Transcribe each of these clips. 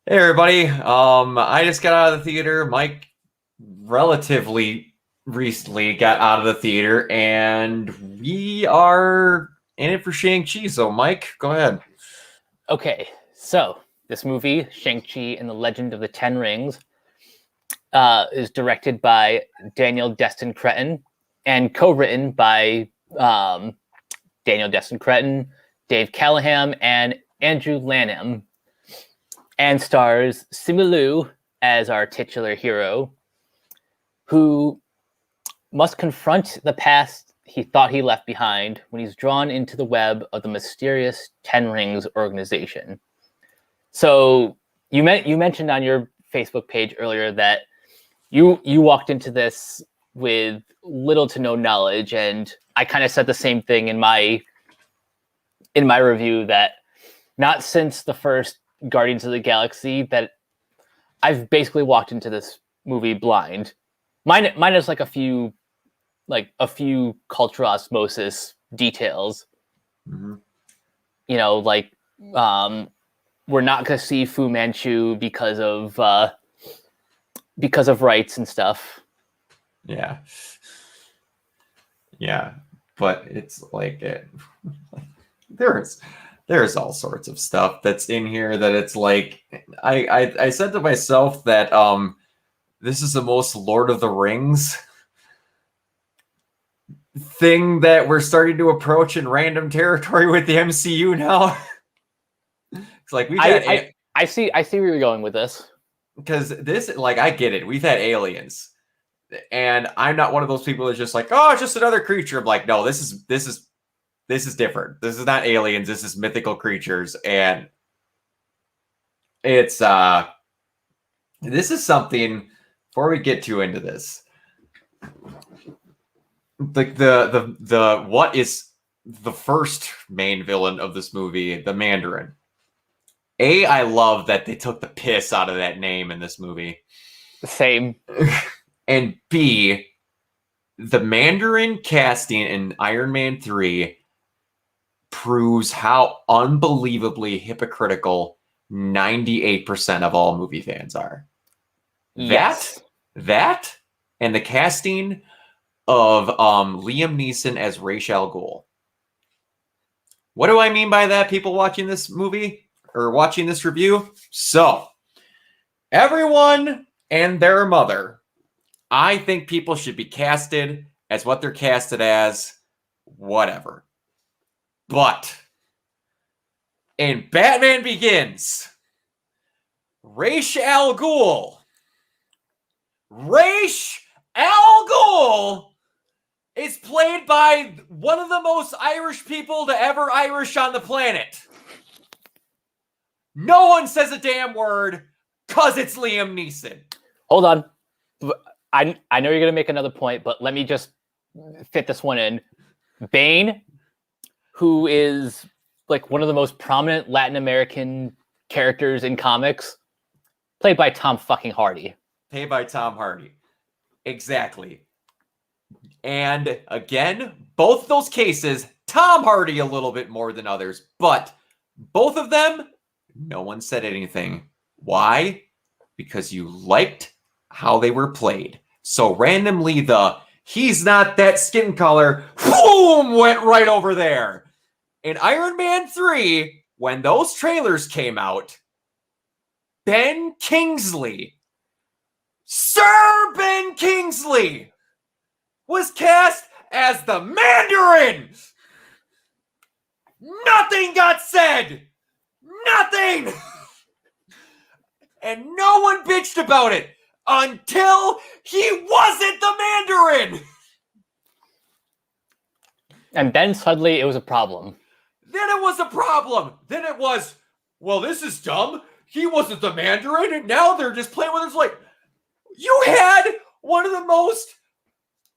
Hey everybody. I just got out of the theater. Mike relatively recently got out of the theater, and we are in it for Shang-Chi. So Mike, go ahead. Okay, so this movie, Shang-Chi and the Legend of the Ten Rings, is directed by Daniel Destin Cretton and co-written by um, Daniel Destin Cretton, Dave Callahan, and Andrew Lanham, and stars Simu Liu as our titular hero, who must confront the past he thought he left behind when he's drawn into the web of the mysterious Ten Rings organization. So you mentioned on your Facebook page earlier that you walked into this with little to no knowledge, and I kind of said the same thing in my review that not since the first Guardians of the Galaxy that I've basically walked into this movie blind. Minus like a few cultural osmosis details. Mhm. You know, like um, we're not going to see Fu Manchu because of rights and stuff. Yeah, yeah, but it's like there's there's all sorts of stuff that's in here that it's like I said to myself that this is the most Lord of the Rings thing that we're starting to approach in random territory with the MCU now. It's like we've I had I I see where you're going with this. because this, like, I get it. We've had aliens, and I'm not one of those people that's just like, oh, it's just another creature. I'm like, no, this is different. This is not aliens. This is mythical creatures, and it's this is something. Before we get too into this, like the what is the first main villain of this movie, the Mandarin. I love that they took the piss out of that name in this movie. Same. And B, the Mandarin casting in Iron Man 3 proves how unbelievably hypocritical 98% of all movie fans are. That, Yes. that, and the casting of Liam Neeson as Ra's al Ghul. What do I mean by that, people watching this movie or watching this review? So, everyone and their mother, I think people should be casted as what they're casted as, whatever. But in Batman Begins, Ra's al Ghul, Ra's al Ghul is played by one of the most Irish people to ever Irish on the planet. No one says a damn word because it's Liam Neeson. Hold on. I know you're gonna make another point, but let me just fit this one in. Bane, who is like one of the most prominent Latin American characters in comics, played by Tom fucking Hardy. Played by Tom Hardy. Exactly. And again, both those cases, Tom Hardy a little bit more than others, but both of them, no one said anything. Why? Because you liked how they were played. So randomly, he's not that skin color, boom, went right over there. In Iron Man 3, when those trailers came out, Ben Kingsley, Sir Ben Kingsley, was cast as the Mandarin. Nothing got said. Nothing. And no one bitched about it until he wasn't the Mandarin. And then suddenly it was a problem. Then it was a problem. Then it was, well, this is dumb. He wasn't the Mandarin, and now they're just playing with us. Like, you had one of the most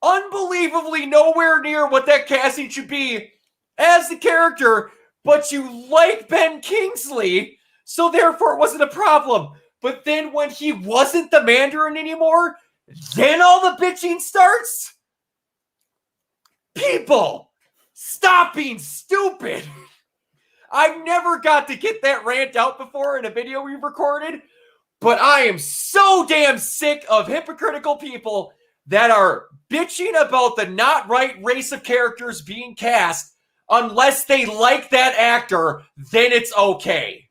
unbelievably nowhere near what that casting should be as the character, but you like Ben Kingsley, so therefore it wasn't a problem. But then when he wasn't the Mandarin anymore, then all the bitching starts? People, stop being stupid. I've never got to get that rant out before in a video we've recorded, but I am so damn sick of hypocritical people that are bitching about the not right race of characters being cast. Unless they like that actor, then it's okay.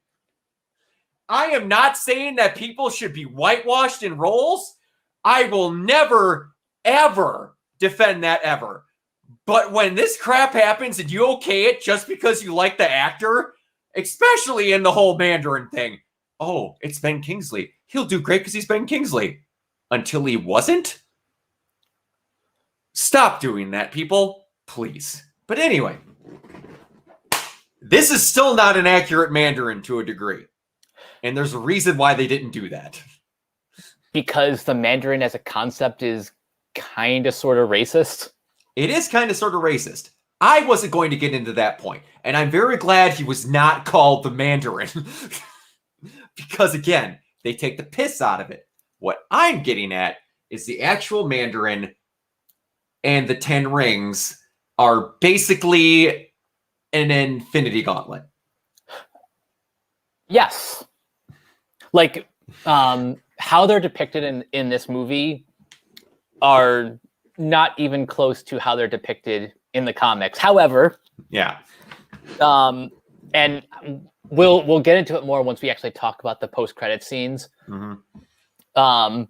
I am not saying that people should be whitewashed in roles. I will never, ever defend that ever. But when this crap happens and you okay it just because you like the actor, especially in the whole Mandarin thing, oh, it's Ben Kingsley. He'll do great because he's Ben Kingsley. Until he wasn't? Stop doing that, people. Please. But anyway, this is still not an accurate Mandarin to a degree. And there's a reason why they didn't do that. Because the Mandarin as a concept is kind of sort of racist. It is kind of sort of racist. I wasn't going to get into that point. And I'm very glad he was not called the Mandarin. Because again, they take the piss out of it. What I'm getting at is the actual Mandarin and the 10 rings are basically an infinity gauntlet. Yes. Like, how they're depicted in this movie are not even close to how they're depicted in the comics. However, yeah. And we'll get into it more once we actually talk about the post-credit scenes. Mm-hmm.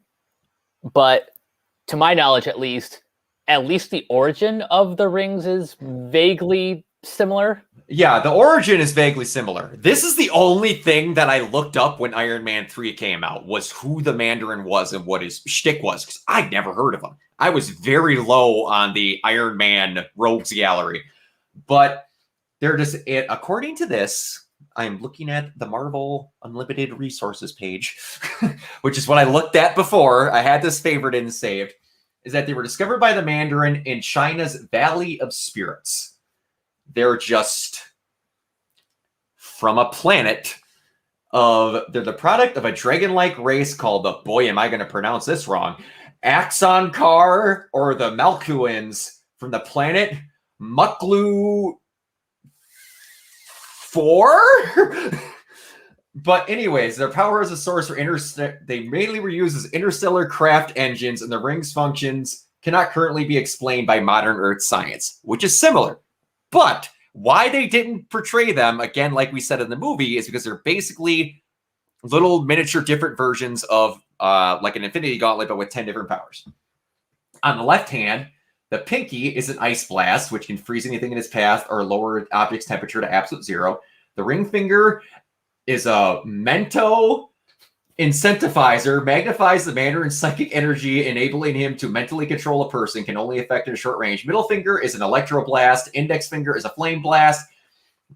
But to my knowledge, at least the origin of the rings is vaguely similar. Yeah, the origin is vaguely similar. This is the only thing that I looked up when Iron Man 3 came out, was who the Mandarin was and what his shtick was, because I'd never heard of him. I was very low on the Iron Man rogues gallery. But they're just, according to this, I'm looking at the Marvel Unlimited Resources page, which is what I looked at before. I had this favorite and saved, is that they were discovered by the Mandarin in China's Valley of Spirits. They're just from a planet they're the product of a dragon-like race called the, boy, am I going to pronounce this wrong, Axonkar, or the Malkuans, from the planet Muklu 4? But anyways, their power as a source for they mainly were used as interstellar craft engines, and the ring's functions cannot currently be explained by modern Earth science, which is similar. But why they didn't portray them, again, like we said in the movie, is because they're basically little miniature different versions of like an Infinity Gauntlet, but with 10 different powers. On the left hand, the Pinky is an ice blast, which can freeze anything in its path or lower object's temperature to absolute zero. The ring finger is a Mento incentivizer, magnifies the Mandarin's psychic energy, enabling him to mentally control a person, can only affect in a short range. Middle finger is an electroblast. Index finger is a flame blast.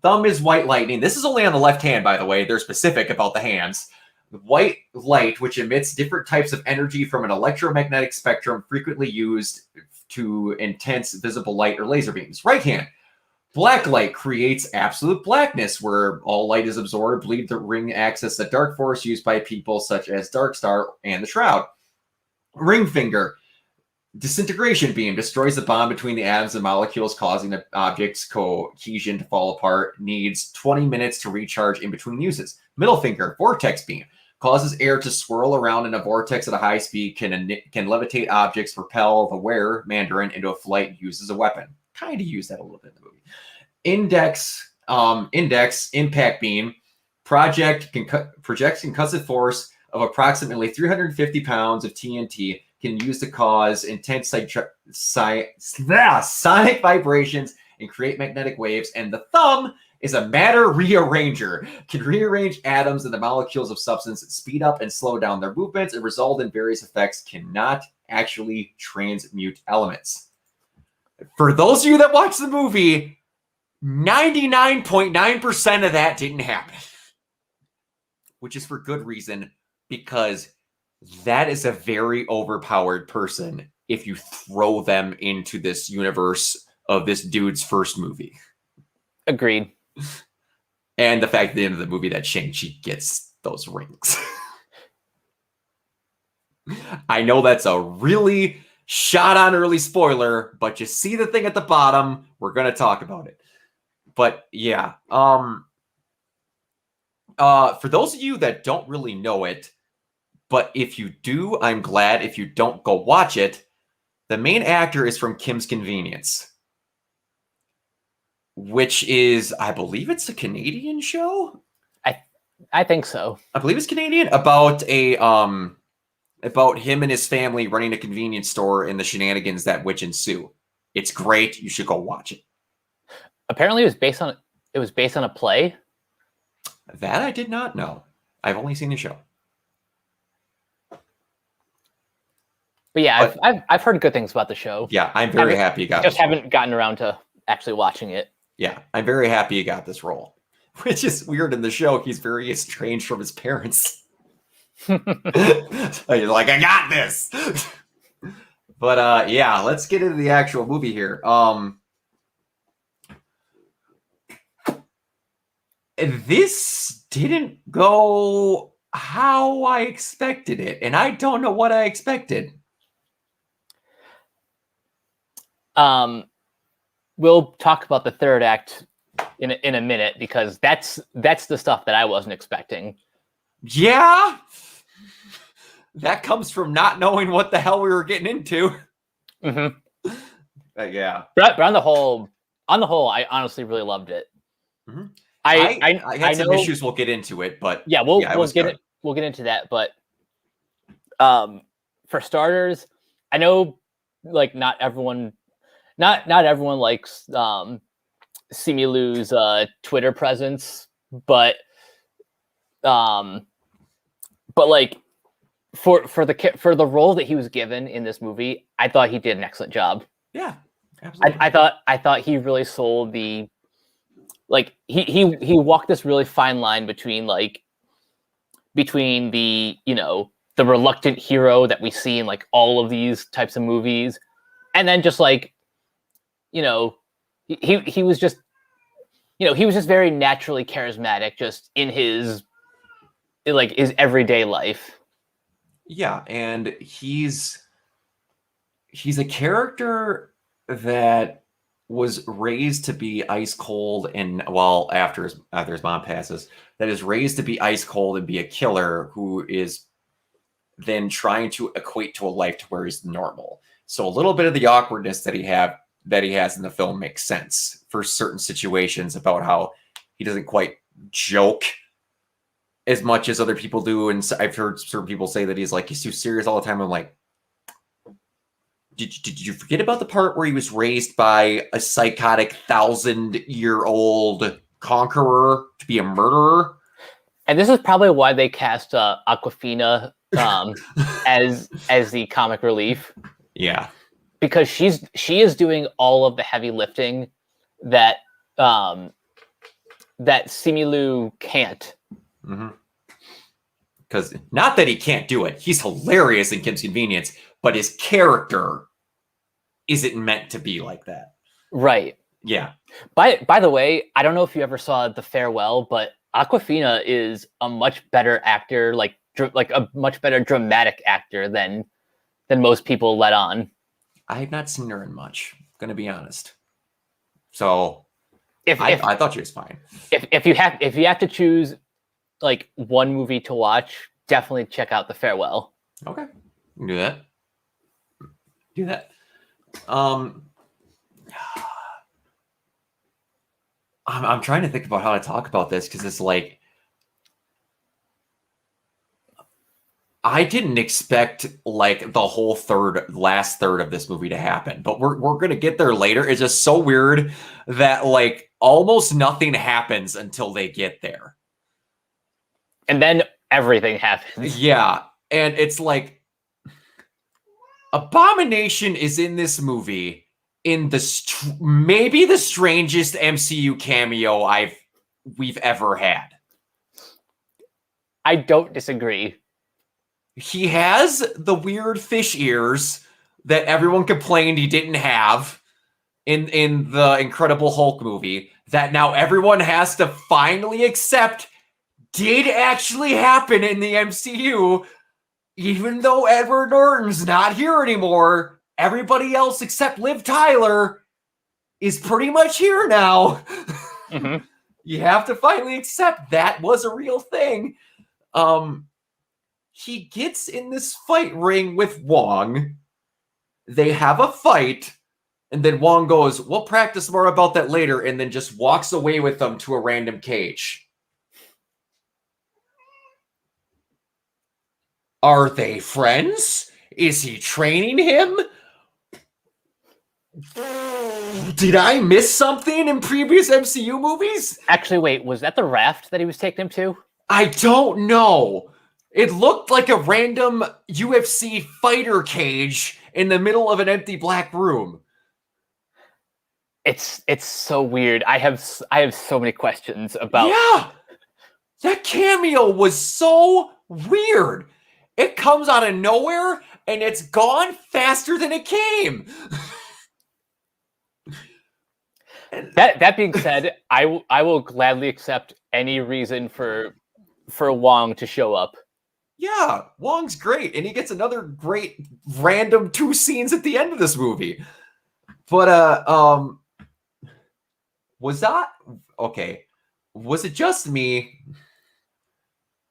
Thumb is white lightning. This is only on the left hand, by the way. They're specific about the hands. White light, which emits different types of energy from an electromagnetic spectrum frequently used to intense visible light or laser beams. Right hand. Black light creates absolute blackness, where all light is absorbed, leaving the ring access the dark force used by people such as Darkstar and the Shroud. Ring finger, disintegration beam, destroys the bond between the atoms and molecules, causing the object's cohesion to fall apart. Needs 20 minutes to recharge in between uses. Middle finger, vortex beam, causes air to swirl around in a vortex at a high speed, can levitate objects, propel the wearer, Mandarin, into a flight, and use as a weapon. Kind of use that a little bit in the movie. Index, impact beam, projects concussive force of approximately 350 pounds of TNT, can use to cause intense sonic vibrations and create magnetic waves. And the thumb is a matter rearranger, can rearrange atoms and the molecules of substance, speed up and slow down their movements, and result in various effects, cannot actually transmute elements. For those of you that watch the movie, 99.9% of that didn't happen. Which is for good reason, because that is a very overpowered person if you throw them into this universe of this dude's first movie. Agreed. And the fact at the end of the movie that Shang-Chi gets those rings. I know that's a really shot on early spoiler, but you see the thing at the bottom, we're going to talk about it. But yeah, For those of you that don't really know it, but if you do, I'm glad. If you don't, go watch it. The main actor is from Kim's Convenience, which is, I believe it's a Canadian show. I think so. I believe it's Canadian, about him and his family running a convenience store and the shenanigans that which ensue. It's great. You should go watch it. Apparently, it was based on a play. That I did not know. I've only seen the show. But yeah, I've heard good things about the show. Yeah, I'm very happy you got. Just haven't gotten around to actually watching it. Yeah, I'm very happy you got this role. Which is weird in the show. He's very estranged from his parents. You're like, I got this. But yeah, let's get into the actual movie here. This didn't go how I expected it, and I don't know what I expected. We'll talk about the third act in a minute, because that's the stuff that I wasn't expecting. Yeah, that comes from not knowing what the hell we were getting into. Mm-hmm. Yeah, but on the whole, I honestly really loved it. Mm-hmm. I had some issues. We'll get into it, but yeah, we'll get into that. But for starters, I know like not everyone likes Simu Liu's Twitter presence, but like for the role that he was given in this movie, I thought he did an excellent job. Yeah, absolutely. I thought he really sold the, like he walked this really fine line between the, you know, the reluctant hero that we see in like all of these types of movies, and then just like, you know, he was just, you know, he was just very naturally charismatic just in his everyday life. Yeah, and he's a character that was raised to be ice cold, and well, after his mom passes, that is raised to be ice cold and be a killer who is then trying to equate to a life to where he's normal. So a little bit of the awkwardness that he has in the film makes sense for certain situations about how he doesn't quite joke as much as other people do. And I've heard certain people say that he's too serious all the time. I'm like, did you forget about the part where he was raised by a psychotic 1,000-year-old conqueror to be a murderer? And this is probably why they cast Awkwafina as the comic relief. Yeah, because she is doing all of the heavy lifting that that Simu Liu can't. Because not that he can't do it, he's hilarious in Kim's Convenience, but his character isn't meant to be like that. Right. Yeah. By the way, I don't know if you ever saw The Farewell, but Awkwafina is a much better actor, like a much better dramatic actor than most people let on. I have not seen her in much, gonna be honest. So I thought she was fine. If you have to choose like one movie to watch, definitely check out The Farewell. Okay, we can do that. I'm trying to think about how to talk about this, because it's like I didn't expect like the whole last third of this movie to happen, but we're gonna get there later. It's just so weird that like almost nothing happens until they get there, and then everything happens. Yeah, and it's like Abomination is in this movie in maybe the strangest MCU cameo we've ever had. I don't disagree. He has the weird fish ears that everyone complained he didn't have in the Incredible Hulk movie, that now everyone has to finally accept did actually happen in the MCU. Even though Edward Norton's not here anymore, everybody else except Liv Tyler is pretty much here now. Mm-hmm. You have to finally accept that was a real thing. He gets in this fight ring with Wong. They have a fight, and then Wong goes, "We'll practice more about that later," and then just walks away with them to a random cage. Are they friends? Is he training him? Did I miss something in previous MCU movies? Actually, wait, was that the raft that he was taking him to? I don't know. It looked like a random UFC fighter cage in the middle of an empty black room. It's so weird. I have so many questions about. Yeah, that cameo was so weird. It comes out of nowhere and it's gone faster than it came. That being said, I will gladly accept any reason for Wong to show up. Yeah, Wong's great, and he gets another great random 2 scenes at the end of this movie. But was that okay? Was it just me,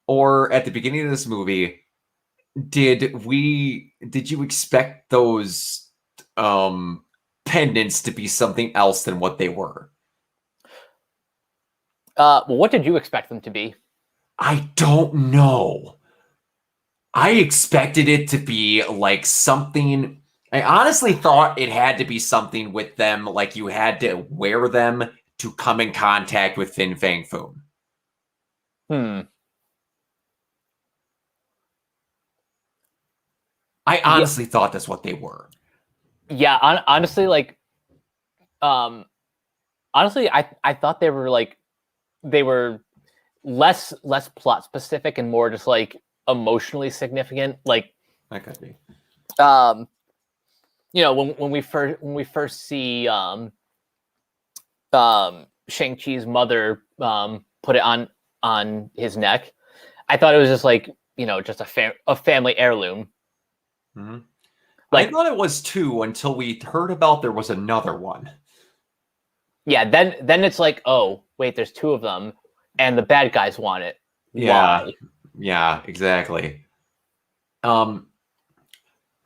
or at the beginning of this movie, did you expect those pendants to be something else than what they were? Well, what did you expect them to be? I don't know. I expected it to be like something. I honestly thought it had to be something with them, like you had to wear them to come in contact with Fin Fang Foom. I honestly thought that's what they were. Yeah, honestly, like, honestly, I thought they were less plot specific and more just like emotionally significant. Like, that could be. You know, when we first see Shang-Chi's mother put it on his neck, I thought it was just like, you know, just a family heirloom. Mm-hmm. Like, I thought it was 2 until we heard about there was another one. Yeah, then it's like, oh wait, there's 2 of them, and the bad guys want it. Yeah, why? Yeah, exactly.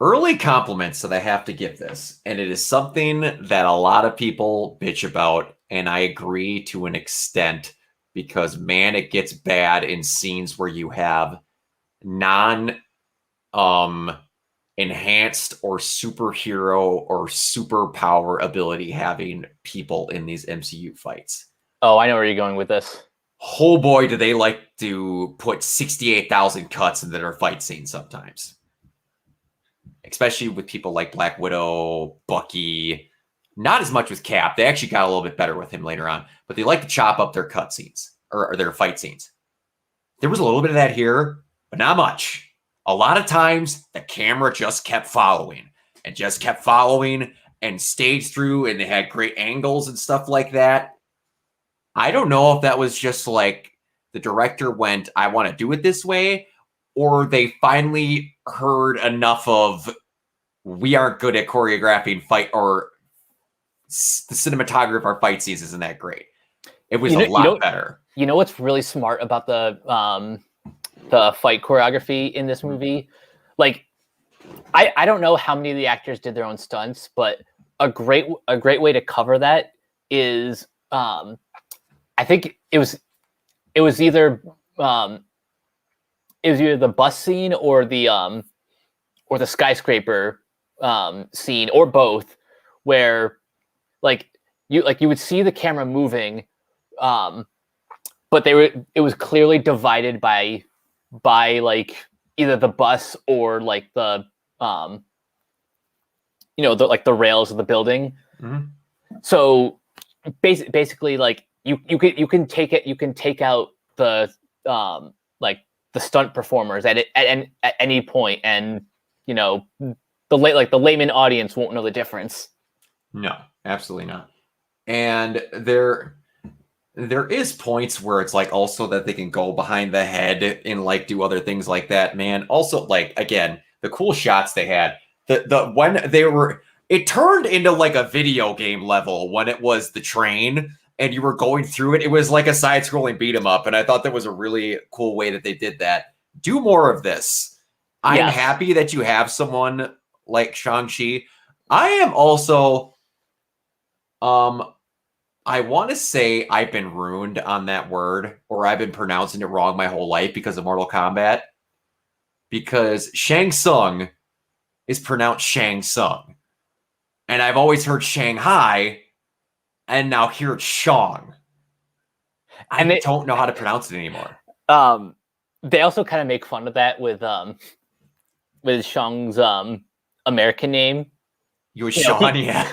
Early compliments that I have to give this, and it is something that a lot of people bitch about, and I agree to an extent, because man, it gets bad in scenes where you have enhanced or superhero or superpower ability having people in these MCU fights. Oh, I know where you're going with this. Oh boy, do they like to put 68,000 cuts into their fight scenes sometimes. Especially with people like Black Widow, Bucky, not as much with Cap. They actually got a little bit better with him later on, but they like to chop up their cut scenes or their fight scenes. There was a little bit of that here, but not much. A lot of times the camera just kept following and stayed through, and they had great angles and stuff like that. I don't know if that was just like the director went, I want to do it this way, or they finally heard enough of we aren't good at choreographing fight, or the cinematography of our fight scenes isn't that great. It was a lot better. You know what's really smart about the fight choreography in this movie? Like, I don't know how many of the actors did their own stunts, but a great way to cover that is I think it was either the bus scene or the skyscraper scene, or both, where you would see the camera moving, but it was clearly divided by like either the bus or like the the rails of the building. Mm-hmm. So basically, like you can take out the the stunt performers at any point, and you know the layman audience won't know the difference. No, absolutely not. And there is points where it's like also that they can go behind the head and like do other things like that, man. Also, like, again, the cool shots they had, when they were, it turned into like a video game level when it was the train and you were going through it. It was like a side-scrolling beat 'em up, and I thought that was a really cool way that they did that. Do more of this. I'm Yes. happy that you have someone like Shang-Chi. I am also, I want to say I've been ruined on that word, or I've been pronouncing it wrong my whole life because of Mortal Kombat. Because Shang Tsung is pronounced Shang Tsung. And I've always heard Shanghai, and now here it's Shang. I don't know how to pronounce it anymore. They also kind of make fun of that with Shang's American name. You was Sean, yeah.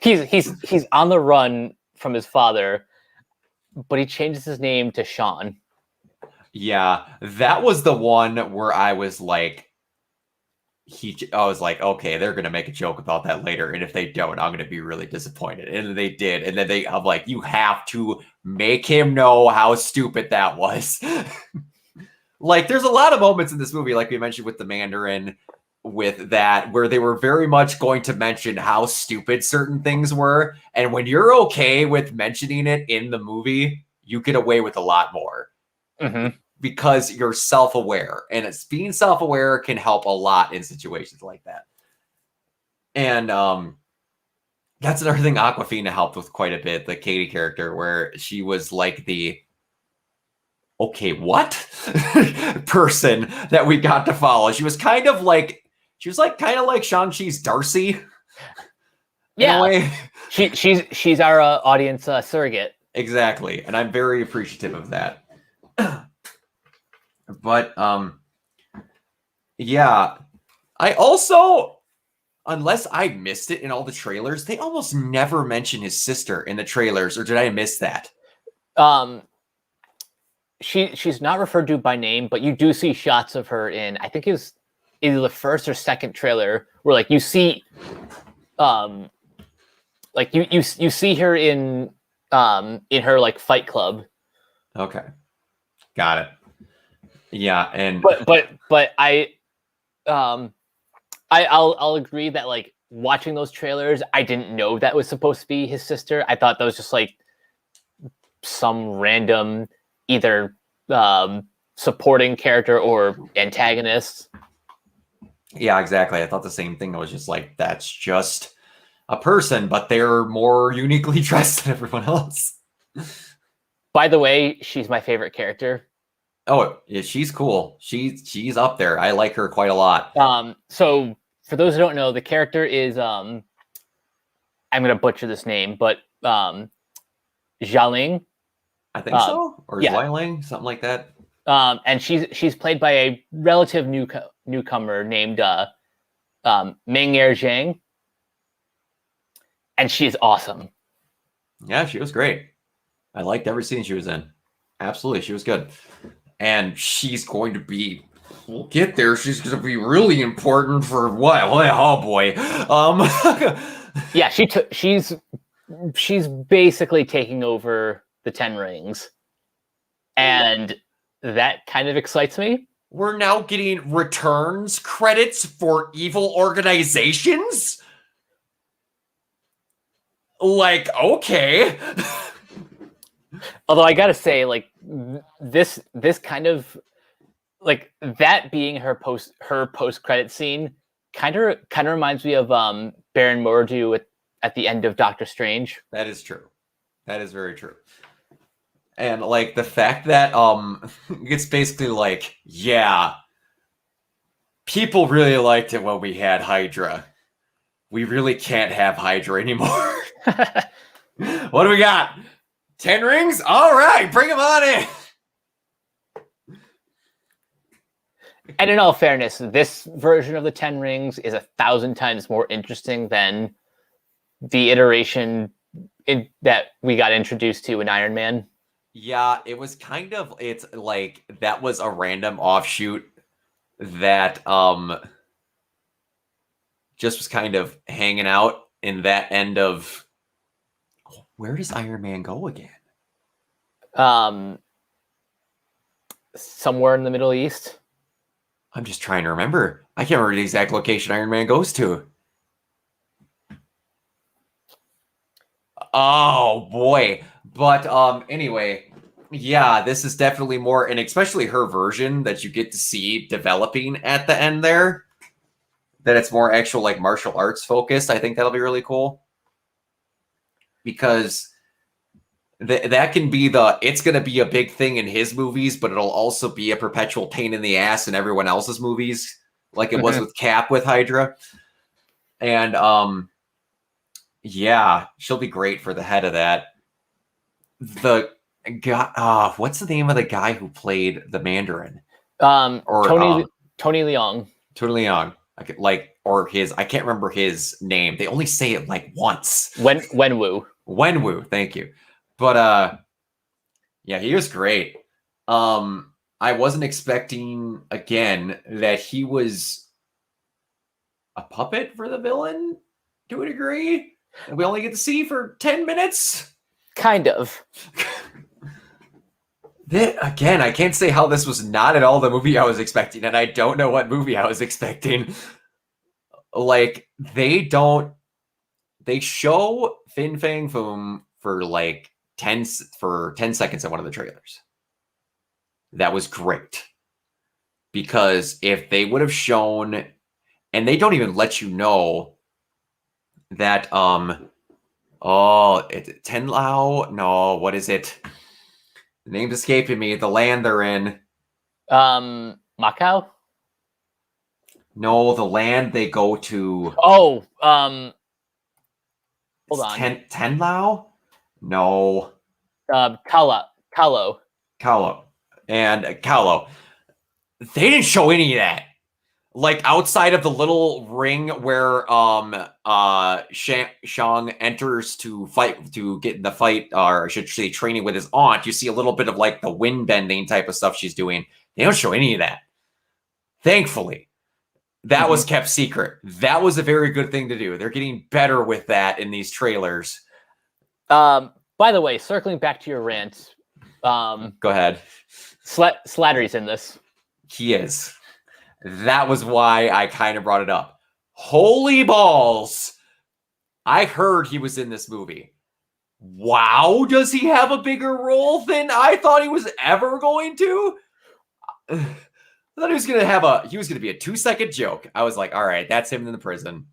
He's on the run from his father, but he changes his name to Sean. Yeah, that was the one where I was like, I was like, okay, they're gonna make a joke about that later, and if they don't, I'm gonna be really disappointed. And they did, and then I'm like, you have to make him know how stupid that was. Like, there's a lot of moments in this movie, like we mentioned with the Mandarin, with that, where they were very much going to mention how stupid certain things were, and when you're okay with mentioning it in the movie, you get away with a lot more. Mm-hmm. Because you're self-aware, and being self-aware can help a lot in situations like that. And that's another thing Aquafina helped with quite a bit, the Katie character, where she was like the okay, what person that we got to follow. She was kind of like Shang-Chi's Darcy. Yeah, in a way. she's our audience surrogate. Exactly, and I'm very appreciative of that. But yeah, I also, unless I missed it in all the trailers, they almost never mention his sister in the trailers, or did I miss that? She's not referred to by name, but you do see shots of her in, I think it was either the first or second trailer, where like you see like you see her in her like Fight Club. Okay, got it. Yeah, and but I'll agree that like watching those trailers, I didn't know that was supposed to be his sister. I thought that was just like some random either supporting character or antagonist. Yeah, exactly. I thought the same thing. I was just like, that's just a person, but they're more uniquely dressed than everyone else. By the way, she's my favorite character. Oh, yeah, she's cool. She's up there. I like her quite a lot. So for those who don't know, the character is I'm gonna butcher this name, but Xialing. I think so, or yeah. Xialing, something like that. And she's played by a relative newcomer named Ming-Er Zhang, and she's awesome. Yeah, she was great. I liked every scene she was in. Absolutely, she was good. And she's going to be, we'll get there, she's going to be really important for what? Oh boy. Yeah, she's basically taking over the Ten Rings. And that kind of excites me. We're now getting returns credits for evil organizations? Like, okay. Although I gotta say, like this kind of like that being her post credit scene kind of reminds me of Baron Mordo at the end of Doctor Strange. That is true. That is very true. And like the fact that it's basically like, yeah, people really liked it when we had Hydra. We really can't have Hydra anymore. What do we got? 10 rings? All right, bring them on in. And in all fairness, this version of the 10 rings is 1,000 times more interesting than the iteration that we got introduced to in Iron Man. Yeah, it was kind of, it's like that was a random offshoot that just was kind of hanging out in that end of, where does Iron Man go again? Somewhere in the Middle East. I'm just trying to remember. I can't remember the exact location Iron Man goes to. Oh boy. But anyway, yeah, this is definitely more, and especially her version that you get to see developing at the end there. That it's more actual like martial arts focused. I think that'll be really cool because that can be it's going to be a big thing in his movies, but it'll also be a perpetual pain in the ass in everyone else's movies, like it was with Cap with Hydra. And yeah, she'll be great for the head of that. The guy, what's the name of the guy who played the Mandarin? Tony Leung. Tony Leung. I can't remember his name. They only say it like once. Wenwu. Wenwu, thank you. But yeah, he was great. I wasn't expecting again that he was a puppet for the villain to a degree. And we only get to see for 10 minutes. Kind of. Again, I can't say how this was not at all the movie I was expecting, and I don't know what movie I was expecting. Like, they show Fin Fang Foom for like 10 seconds in one of the trailers. That was great. Because if they would have shown, and they don't even let you know that Ten Lao, no, what is it? The name's escaping me. The land they're in. Macau? No, the land they go to. Oh, hold on. Ten Lao? No. Kalo. And Kalo. They didn't show any of that. Like outside of the little ring where Shang enters to get in the fight, or I should say training with his aunt, you see a little bit of like the wind bending type of stuff she's doing. They don't show any of that. Thankfully. That was kept secret. That was a very good thing to do. They're getting better with that in these trailers. By the way, circling back to your rant. Go ahead. Slattery's in this. He is. That was why I kind of brought it up. Holy balls! I heard he was in this movie. Wow, does he have a bigger role than I thought he was ever going to? I thought he was going to be a 2-second joke. I was like, all right, that's him in the prison.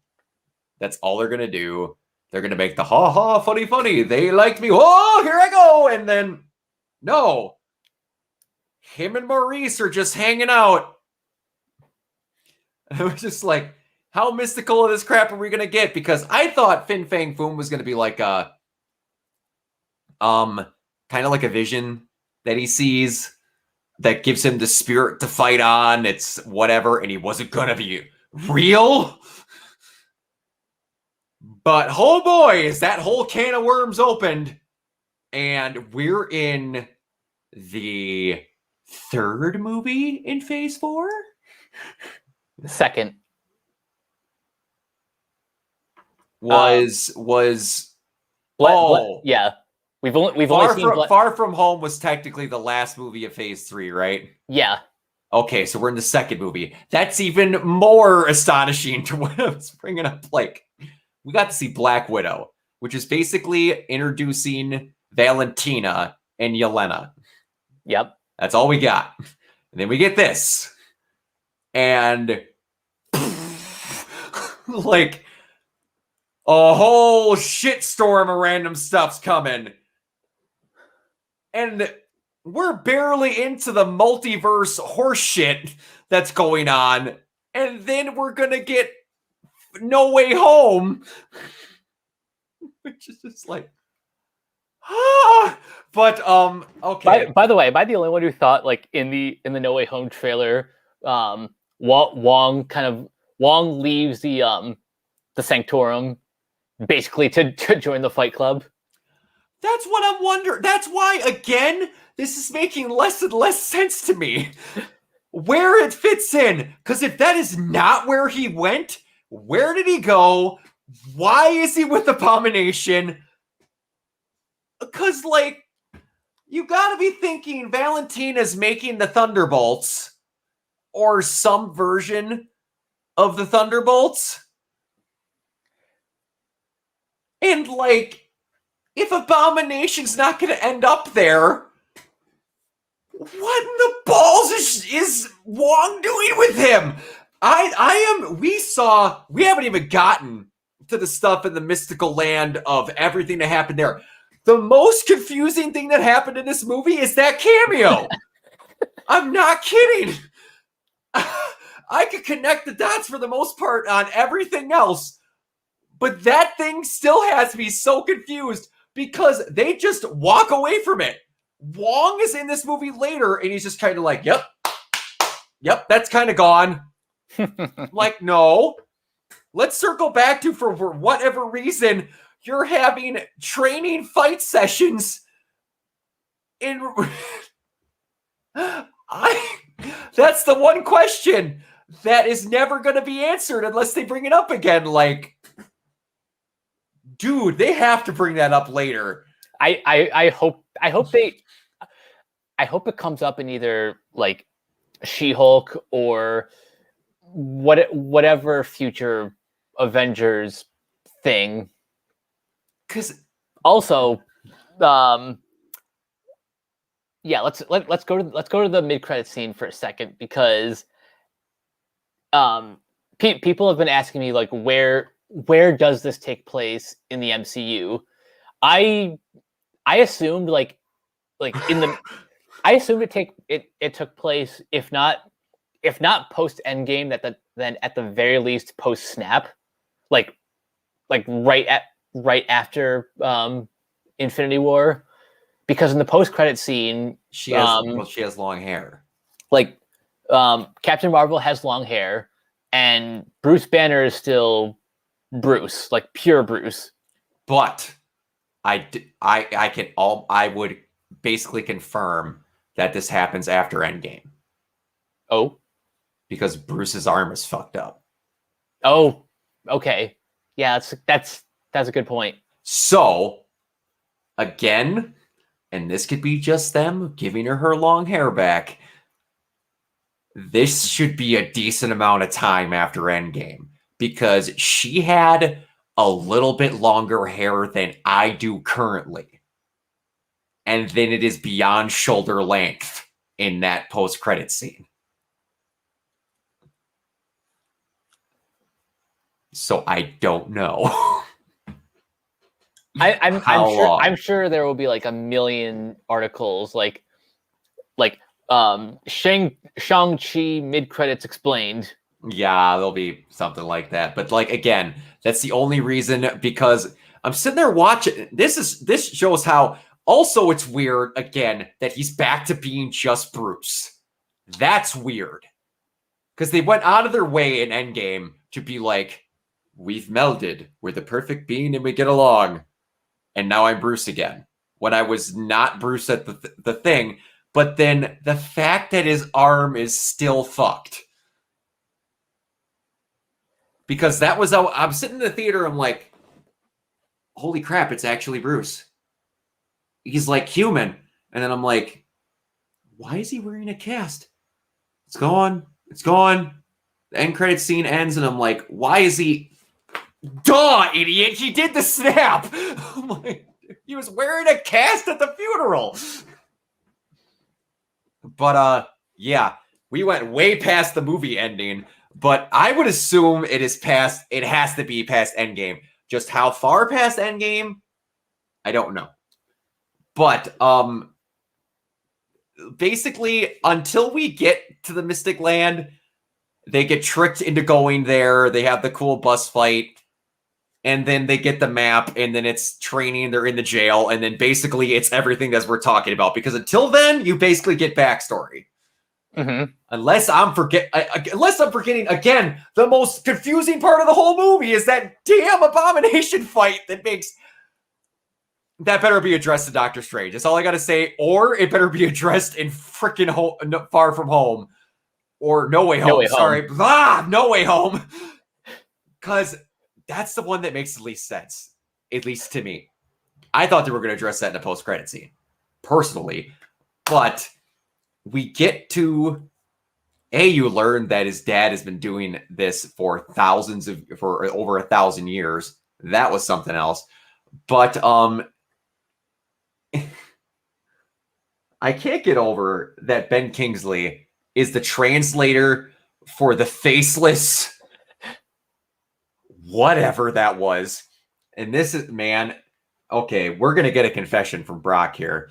That's all they're going to do. They're going to make the ha-ha, funny. They liked me. Oh, here I go. And then, no. Him and Maurice are just hanging out. I was just like, how mystical of this crap are we going to get? Because I thought Fin Fang Foom was going to be like a, kind of like a vision that he sees that gives him the spirit to fight on. It's whatever. And he wasn't going to be real. But oh boy, is that whole can of worms opened. And we're in the third movie in Phase 4? Second. Yeah. We've only seen Far From Home was technically the last movie of Phase 3, right? Yeah. Okay, so we're in the second movie. That's even more astonishing to what I was bringing up. Like, we got to see Black Widow, which is basically introducing Valentina and Yelena. Yep. That's all we got. And then we get this. And like a whole shitstorm of random stuff's coming. And we're barely into the multiverse horse shit that's going on. And then we're going to get No Way Home. Which is just like, But okay. By the way, am I the only one who thought like in the No Way Home trailer, Wong leaves the Sanctorum basically to join the Fight Club? That's what I'm wondering. That's why, again, this is making less and less sense to me. Where it fits in. Because if that is not where he went, where did he go? Why is he with Abomination? Because, like, you gotta be thinking Valentina's making the Thunderbolts. Or some version of the Thunderbolts. And, like, if Abomination's not going to end up there, what in the balls is Wong doing with him? We haven't even gotten to the stuff in the mystical land of everything that happened there. The most confusing thing that happened in this movie is that cameo. I'm not kidding. I could connect the dots for the most part on everything else, but that thing still has me so confused because they just walk away from it. Wong is in this movie later, and he's just kind of like, yep, that's kind of gone. Like, no. Let's circle back to, for whatever reason, you're having training fight sessions in... That's the one question that is never going to be answered unless they bring it up again. Like, dude, they have to bring that up later. I hope it comes up in either like She-Hulk or whatever future Avengers thing. Because also, yeah, let's go to the mid-credit scene for a second, because people have been asking me, like, where does this take place in the MCU? I assumed like in the I assumed it took place, if not post Endgame, then at the very least post Snap, like right after Infinity War, because in the post credit scene she has long hair. Like Captain Marvel has long hair, and Bruce Banner is still Bruce, like pure Bruce. But I would basically confirm that this happens after Endgame. Oh, because Bruce's arm is fucked up. Oh, okay. Yeah, that's a good point. So, again, and this could be just them giving her long hair back, this should be a decent amount of time after Endgame, because she had a little bit longer hair than I do currently. And then it is beyond shoulder length in that post-credit scene. So I don't know. I'm sure there will be like a million articles like Shang-Chi mid-credits explained. Yeah, there'll be something like that. But like, again, that's the only reason, because I'm sitting there watching. This shows how also it's weird, again, that he's back to being just Bruce. That's weird. Because they went out of their way in Endgame to be like, we've melded. We're the perfect being and we get along. And now I'm Bruce again. When I was not Bruce at the thing. But then the fact that his arm is still fucked. Because that was how I'm sitting in the theater. I'm like, holy crap, it's actually Bruce. He's like human. And then I'm like, why is he wearing a cast? It's gone. It's gone. The end credit scene ends, and I'm like, why is he... Duh, idiot! He did the snap! I'm like, he was wearing a cast at the funeral! But, yeah, we went way past the movie ending, but I would assume it has to be past Endgame. Just how far past Endgame, I don't know. But, basically, until we get to the Mystic Land, they get tricked into going there. They have the cool bus fight. And then they get the map. And then it's training. They're in the jail. And then basically it's everything that we're talking about. Because until then, you basically get backstory. Mm-hmm. Unless I'm forgetting, again, the most confusing part of the whole movie is that damn Abomination fight that better be addressed to Doctor Strange. That's all I got to say. Or it better be addressed in freaking Far From Home. Or No Way Home. No Way Sorry. Home. No Way Home. Because that's the one that makes the least sense. At least to me. I thought they were going to address that in a post-credit scene. Personally. But we get to... you learn that his dad has been doing this for over 1,000 years. That was something else. But I can't get over that Ben Kingsley is the translator for the faceless whatever that was. And this is, man, okay, we're going to get a confession from Brock here.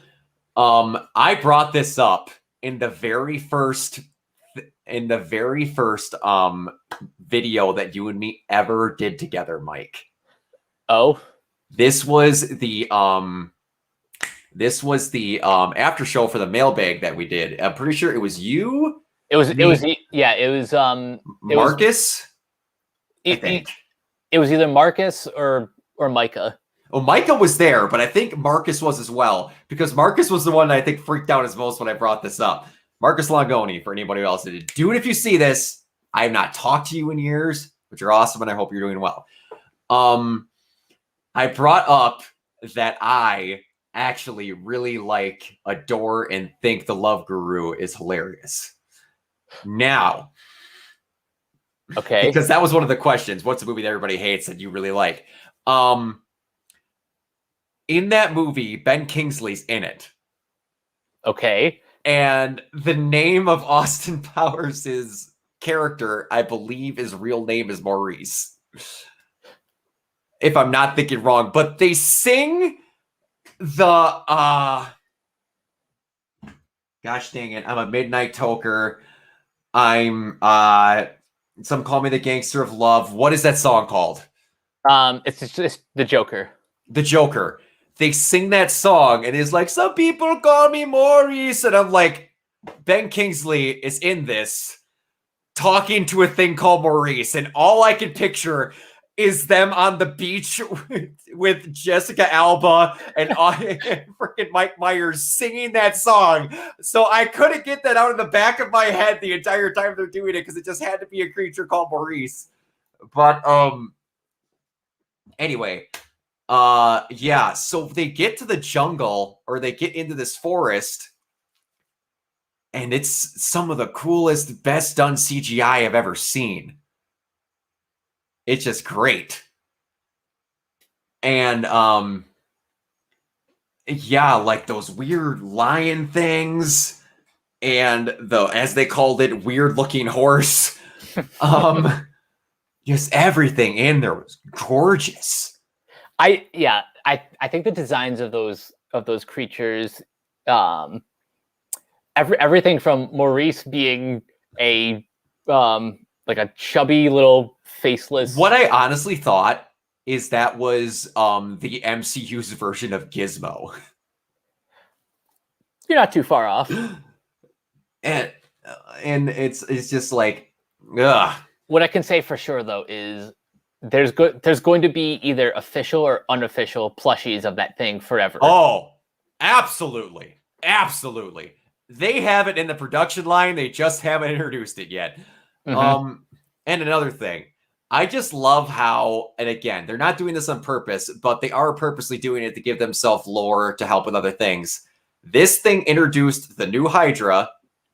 I brought this up in the very first video that you and me ever did together, Mike. Oh, This was the after show for the mailbag that we did. I'm pretty sure it was you. it was Marcus. I think it was either Marcus or Micah. Oh, Micah was there, but I think Marcus was as well, because Marcus was the one that I think freaked out as most when I brought this up. Marcus Longoni, for anybody else that did. Do it if you see this. I have not talked to you in years, but you're awesome, and I hope you're doing well. I brought up that I actually really like, adore, and think The Love Guru is hilarious. Now, okay, because that was one of the questions. What's a movie that everybody hates that you really like? In that movie, Ben Kingsley's in it. Okay. And the name of Austin Powers' character, I believe his real name is Maurice. If I'm not thinking wrong. But they sing the gosh dang it, I'm a midnight toker. I'm some call me the gangster of love. What is that song called? It's just the Joker. The Joker. They sing that song and it's like, some people call me Maurice. And I'm like, Ben Kingsley is in this talking to a thing called Maurice. And all I can picture is them on the beach with Jessica Alba and freaking Mike Myers singing that song. So I couldn't get that out of the back of my head the entire time they're doing it because it just had to be a creature called Maurice. But anyway, yeah, so they get to the jungle, or they get into this forest, and it's some of the coolest, best done CGI I've ever seen. It's just great. And yeah, like those weird lion things and the, as they called it, weird looking horse. Just everything in there was gorgeous. I think the designs of those creatures, everything from Maurice being a like a chubby little faceless. What I honestly thought is that was the MCU's version of Gizmo. You're not too far off. And it's just like, ugh. What I can say for sure though is there's going to be either official or unofficial plushies of that thing forever. Oh, absolutely. Absolutely. They have it in the production line. They just haven't introduced it yet. Mm-hmm. And another thing, I just love how, and again, they're not doing this on purpose, but they are purposely doing it to give themselves lore to help with other things. This thing introduced the new Hydra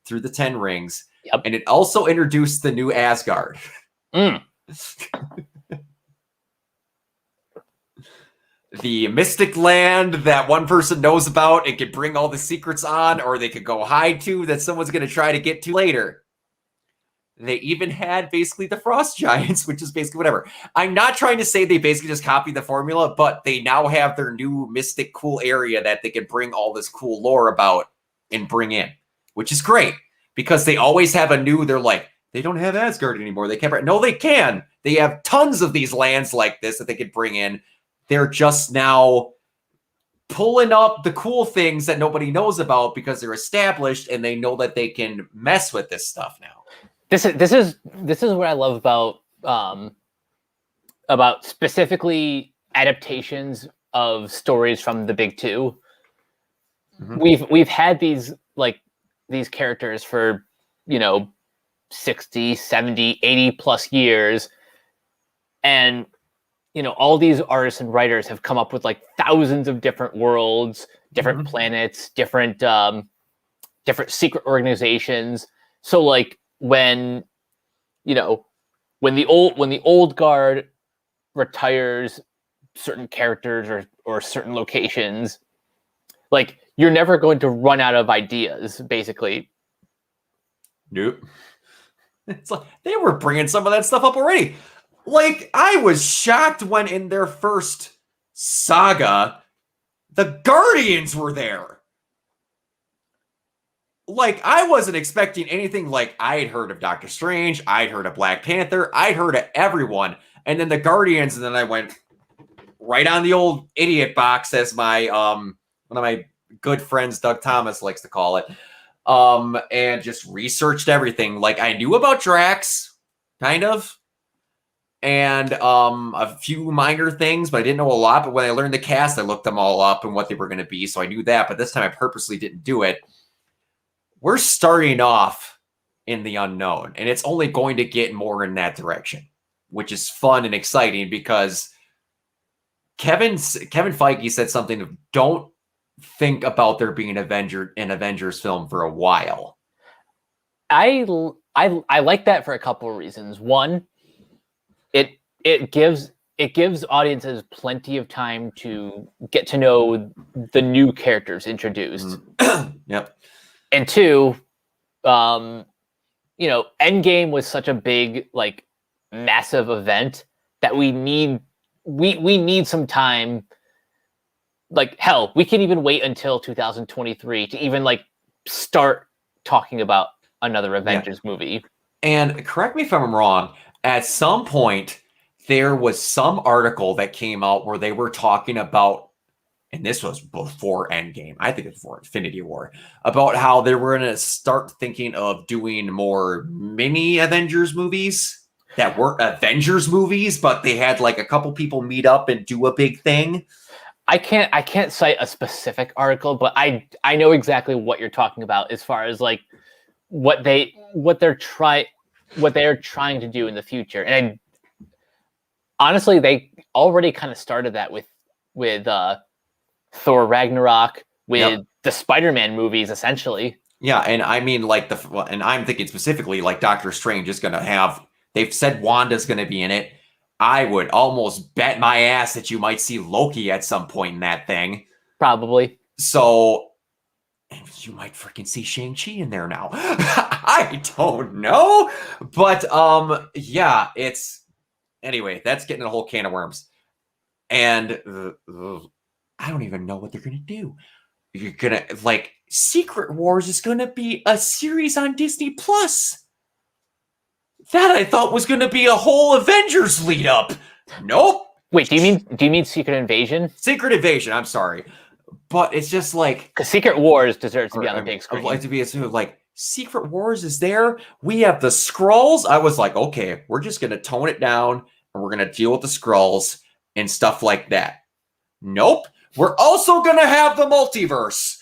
through the 10 rings, yep. And it also introduced the new Asgard. The mystic land that one person knows about and can bring all the secrets on, or they could go hide to, that someone's going to try to get to later. They even had basically the frost giants, which is basically whatever. I'm not trying to say they basically just copied the formula, but they now have their new mystic cool area that they can bring all this cool lore about and bring in, which is great because they always have a new, they're like, they don't have Asgard anymore. They can't. No, they can. They have tons of these lands like this that they could bring in. They're just now pulling up the cool things that nobody knows about because they're established and they know that they can mess with this stuff now. This is what I love about specifically adaptations of stories from the big two. Mm-hmm. We've had these characters for 60, 70, 80 plus years, and all these artists and writers have come up with like thousands of different worlds, different mm-hmm. planets, different secret organizations. So like when the old guard retires certain characters or certain locations, like you're never going to run out of ideas, basically. Nope. It's like they were bringing some of that stuff up already. Like, I was shocked when in their first saga, the Guardians were there. Like, I wasn't expecting anything. Like, I'd heard of Doctor Strange, I'd heard of Black Panther, I'd heard of everyone, and then the Guardians, and then I went right on the old idiot box, as my one of my good friends, Doug Thomas, likes to call it, and just researched everything. Like, I knew about Drax, kind of, and a few minor things, but I didn't know a lot. But when I learned the cast, I looked them all up and what they were going to be, so I knew that. But this time I purposely didn't do it. We're starting off in the unknown, and it's only going to get more in that direction, which is fun and exciting because Kevin Feige said something of, don't think about there being an Avengers film for a while. I like that for a couple of reasons. One, it gives audiences plenty of time to get to know the new characters introduced. Yep. And two, Endgame was such a big, like, massive event that we need some time. Like, hell, we can even wait until 2023 to even, like, start talking about another Avengers movie. And correct me if I'm wrong, at some point there was some article that came out where they were talking about, and this was before Endgame, I think it's before Infinity War, about how they were going to start thinking of doing more mini Avengers movies that weren't Avengers movies, but they had like a couple people meet up and do a big thing. I can't cite a specific article, but I know exactly what you're talking about as far as like what they're trying to do in the future. And honestly, they already kind of started that with Thor Ragnarok, with the Spider-Man movies, essentially. Yeah, and I mean, like, and I'm thinking specifically, like, Doctor Strange is going to have, they've said Wanda's going to be in it. I would almost bet my ass that you might see Loki at some point in that thing. Probably. So, you might freaking see Shang-Chi in there now. I don't know. But, yeah, anyway, that's getting a whole can of worms. And I don't even know what they're going to do. You're going to, like, Secret Wars is going to be a series on Disney Plus. That I thought was going to be a whole Avengers lead up. Nope. Wait, do you mean Secret Invasion? Secret Invasion, I'm sorry. But it's just like, because Secret Wars deserves to be on the big screen. Like to be like, Secret Wars is there. We have the Skrulls. I was like, okay, we're just going to tone it down and we're going to deal with the Skrulls and stuff like that. Nope. We're also going to have the multiverse.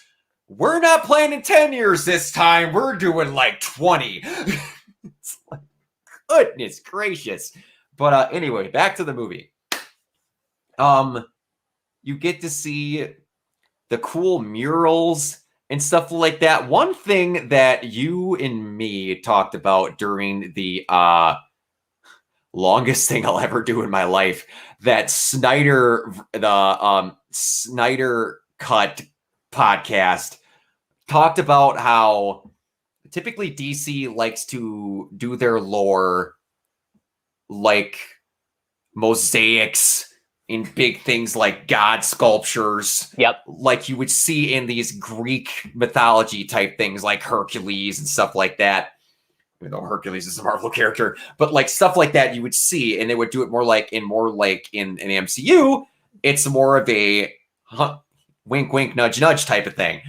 We're not planning 10 years this time. We're doing like 20. It's like, goodness gracious. But anyway, back to the movie. You get to see the cool murals and stuff like that. One thing that you and me talked about during the longest thing I'll ever do in my life, that Snyder Cut podcast, talked about how typically DC likes to do their lore like mosaics in big things like god sculptures. Yep. Like you would see in these Greek mythology type things like Hercules and stuff like that. Even though Hercules is a Marvel character, but like stuff like that you would see, and they would do it more like in an MCU. It's more of a wink, wink, nudge, nudge type of thing.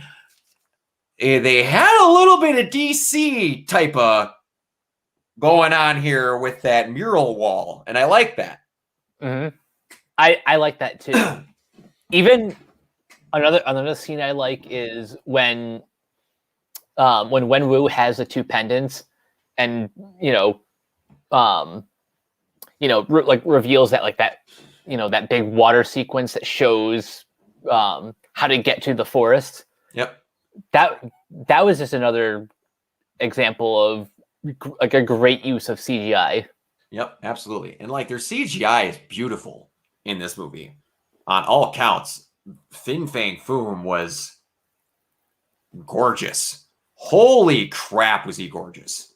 They had a little bit of DC type of going on here with that mural wall, and I like that. Mm-hmm. I like that too. Even another scene I like is when Wenwu has the two pendants, and reveals that that big water sequence that shows how to get to the forest. Yep. That was just another example of like a great use of CGI. Yep, absolutely. And like their CGI is beautiful in this movie on all counts. Fin Fang Foom was gorgeous. Holy crap, was he gorgeous.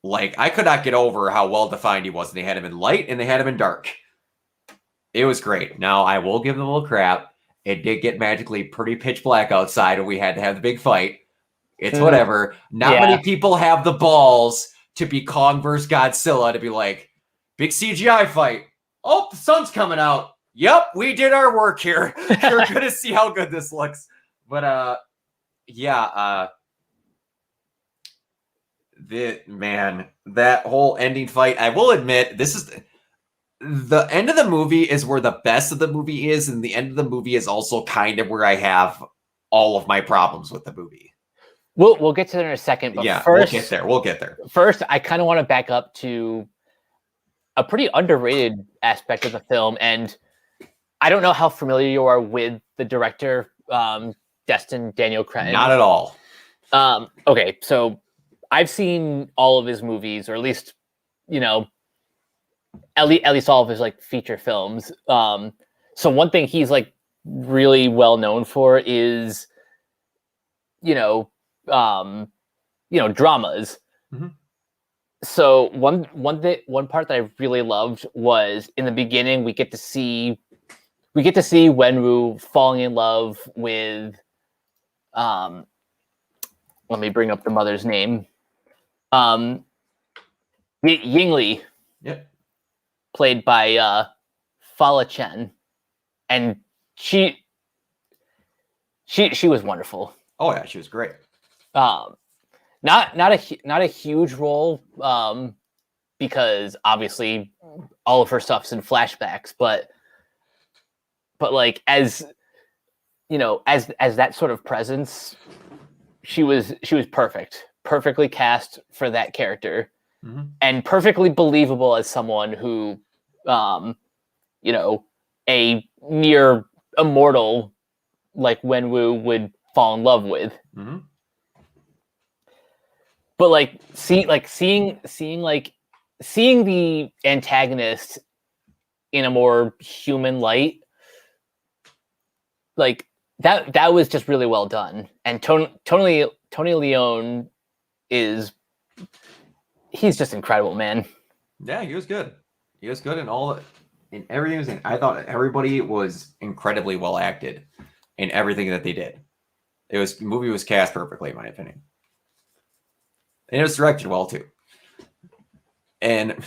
Like, I could not get over how well-defined he was. And they had him in light and they had him in dark. It was great. Now, I will give them a little crap. It did get magically pretty pitch black outside and we had to have the big fight. It's whatever. Not many people have the balls to be Kong versus Godzilla to be like, big CGI fight. Oh, the sun's coming out. Yep, we did our work here. You're going to see how good this looks. But, yeah, that whole ending fight, I will admit, this is the end of the movie is where the best of the movie is, and the end of the movie is also kind of where I have all of my problems with the movie. We'll get to that in a second, but yeah, first, we'll get there. First, I kind of want to back up to a pretty underrated aspect of the film, and I don't know how familiar you are with the director, Destin Daniel Cretton. Not at all. Okay, so I've seen all of his movies, or at least, at least all of his like feature films. So one thing he's like really well known for is, dramas. Mm-hmm. So one part that I really loved was in the beginning we get to see Wenwu falling in love with let me bring up the mother's name. Yingli. Yep. Played by Fala Chen. And she was wonderful. Oh yeah, she was great. Not a huge role, because obviously all of her stuff's in flashbacks, but like as that sort of presence, she was perfectly cast for that character, mm-hmm. and perfectly believable as someone who, a near immortal like Wenwu would fall in love with. Mm-hmm. But like seeing the antagonist in a more human light, like that was just really well done. And Tony Leone he's just incredible, man. Yeah, he was good. He was good in everything. I thought everybody was incredibly well acted in everything that they did. The movie was cast perfectly, in my opinion. And it was directed well too. And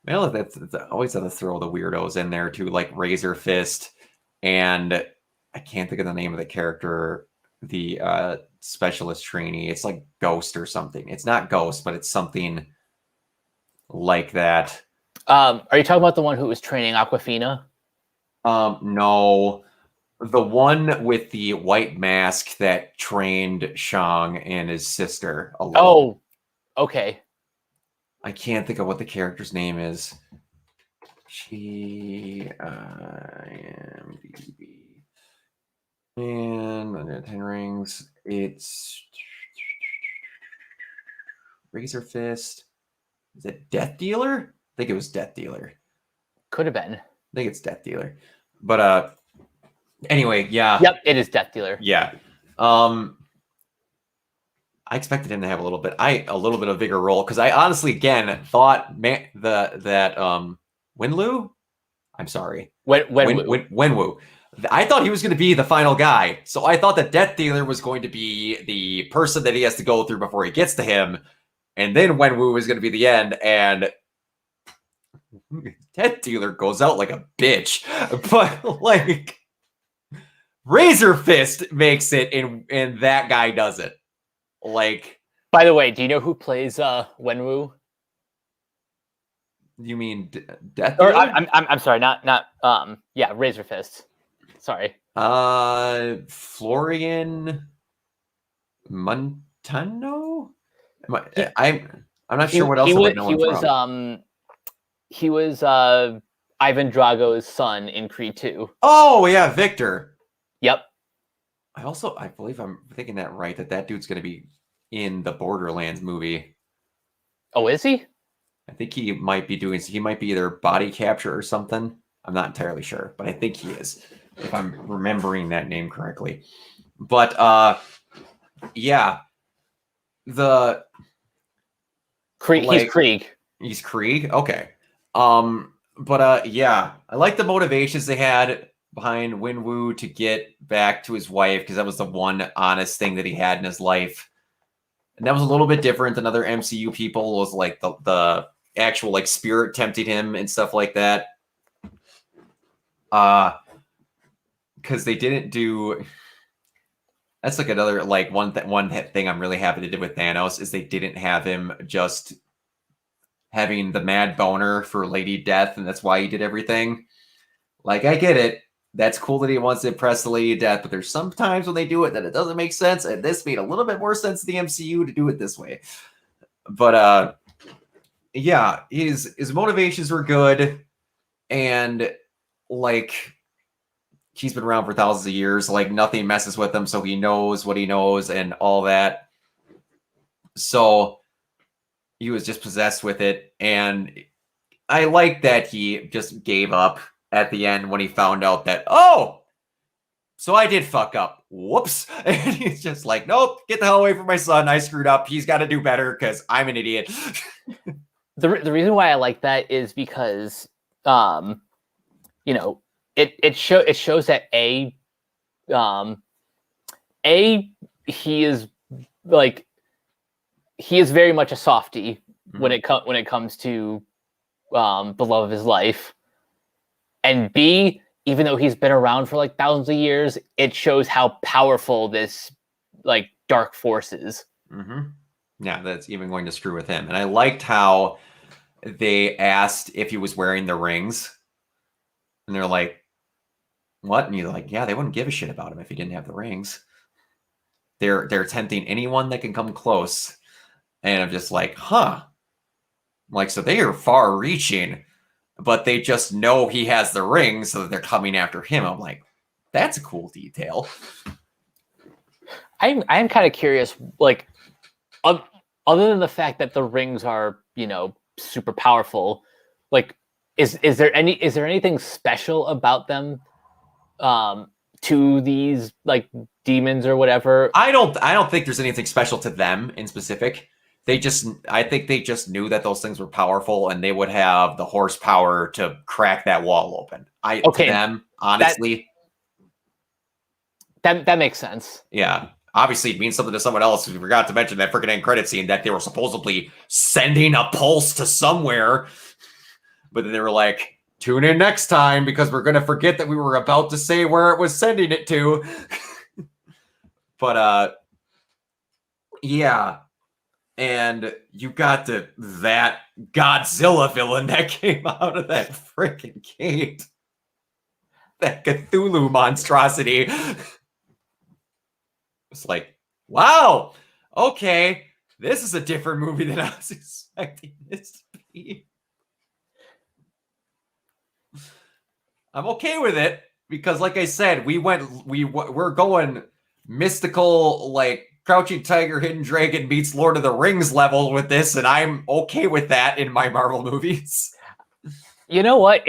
well, that's always have to throw the weirdos in there too, like Razor Fist, and I can't think of the name of the character, the specialist trainee. It's like Ghost or something. It's not Ghost, but it's something like that. Are you talking about the one who was training Aquafina? No. The one with the white mask that trained Shang and his sister a little. Oh, okay. I can't think of what the character's name is. IMDb. And under 10 Rings, it's Razor Fist. Is it Death Dealer? I think it was Death Dealer. Could have been. I think it's Death Dealer. But anyway, yeah. Yep, it is Death Dealer. Yeah. I expected him to have a little bit of a bigger role, because I honestly again thought that Wenwu, I'm sorry, Wenwu. I thought he was going to be the final guy, so I thought that Death Dealer was going to be the person that he has to go through before he gets to him, and then Wenwu was going to be the end, and Death Dealer goes out like a bitch, but like Razor Fist makes it, and that guy doesn't. Like, by the way, do you know who plays Wenwu? You mean Death Or Dealer? I'm sorry, not yeah, Razor Fist. Sorry. Florian Montano? I'm not sure what else I would know him from. He was Ivan Drago's son in Creed 2. Oh yeah, Victor. Yep. I believe I'm thinking that right, that dude's going to be in the Borderlands movie. Oh, is he? I think he might be either body capture or something. I'm not entirely sure, but I think he is, if I'm remembering that name correctly. But yeah, the Krieg, he's like Krieg. he's Krieg. Okay. But yeah, I like the motivations they had behind Winwoo to get back to his wife because that was the one honest thing that he had in his life. And that was a little bit different than other MCU people. Was like the actual like spirit tempting him and stuff like that. Because they didn't do. That's like another like one thing I'm really happy they did with Thanos is they didn't have him just having the mad boner for Lady Death, and that's why he did everything. Like, I get it. That's cool that he wants to impress the Lady Death, but there's sometimes when they do it that it doesn't make sense, and this made a little bit more sense to the MCU to do it this way. But yeah, his motivations were good, and like he's been around for thousands of years. Like nothing messes with him, so he knows what he knows and all that. So he was just possessed with it, and I like that he just gave up at the end when he found out that, oh, so I did fuck up. Whoops. And he's just like, nope, get the hell away from my son. I screwed up. He's got to do better because I'm an idiot. The reason why I like that is because, you know, it shows that he is like he is very much a softie when it comes to the love of his life, and B, even though he's been around for like thousands of years, it shows how powerful this like dark force is. Yeah, that's even going to screw with him. And I liked how they asked if he was wearing the rings, and they're like, what? And you're like, yeah, they wouldn't give a shit about him if he didn't have the rings. They're tempting anyone that can come close. And I'm just like, huh. Like, so they are far reaching, but they just know he has the rings, so that they're coming after him. I'm like, that's a cool detail. I'm kind of curious, like, other than the fact that the rings are, you know, super powerful, like, is there anything special about them to these like demons or whatever? I don't think there's anything special to them in specific. I think they just knew that those things were powerful and they would have the horsepower to crack that wall open. To them, honestly, that makes sense. Yeah. Obviously, it means something to someone else. We forgot to mention that freaking end credit scene that they were supposedly sending a pulse to somewhere, but then they were like, tune in next time because we're going to forget that we were about to say where it was sending it to. But yeah. And you got that Godzilla villain that came out of that freaking gate. That Cthulhu monstrosity. It's like, wow, okay, this is a different movie than I was expecting this to be. I'm okay with it because, like I said, we're going mystical, like Crouching Tiger, Hidden Dragon meets Lord of the Rings level with this, and I'm okay with that in my Marvel movies. You know what?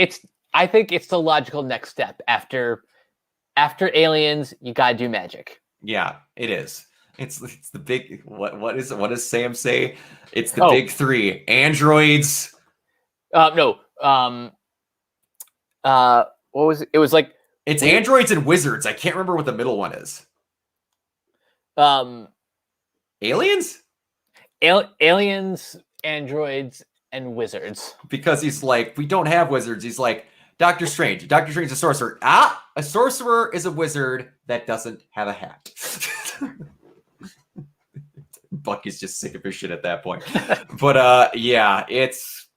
I think it's the logical next step after Aliens. You gotta do magic. Yeah, it is. It's the big what does Sam say? It's the big three: androids. No. What was it? It was like it's androids and wizards. I can't remember what the middle one is. Aliens? Aliens, androids, and wizards. Because he's like, we don't have wizards. He's like, Doctor Strange. Doctor Strange is a sorcerer. A sorcerer is a wizard that doesn't have a hat. Bucky's just sick of his shit at that point. But yeah, it's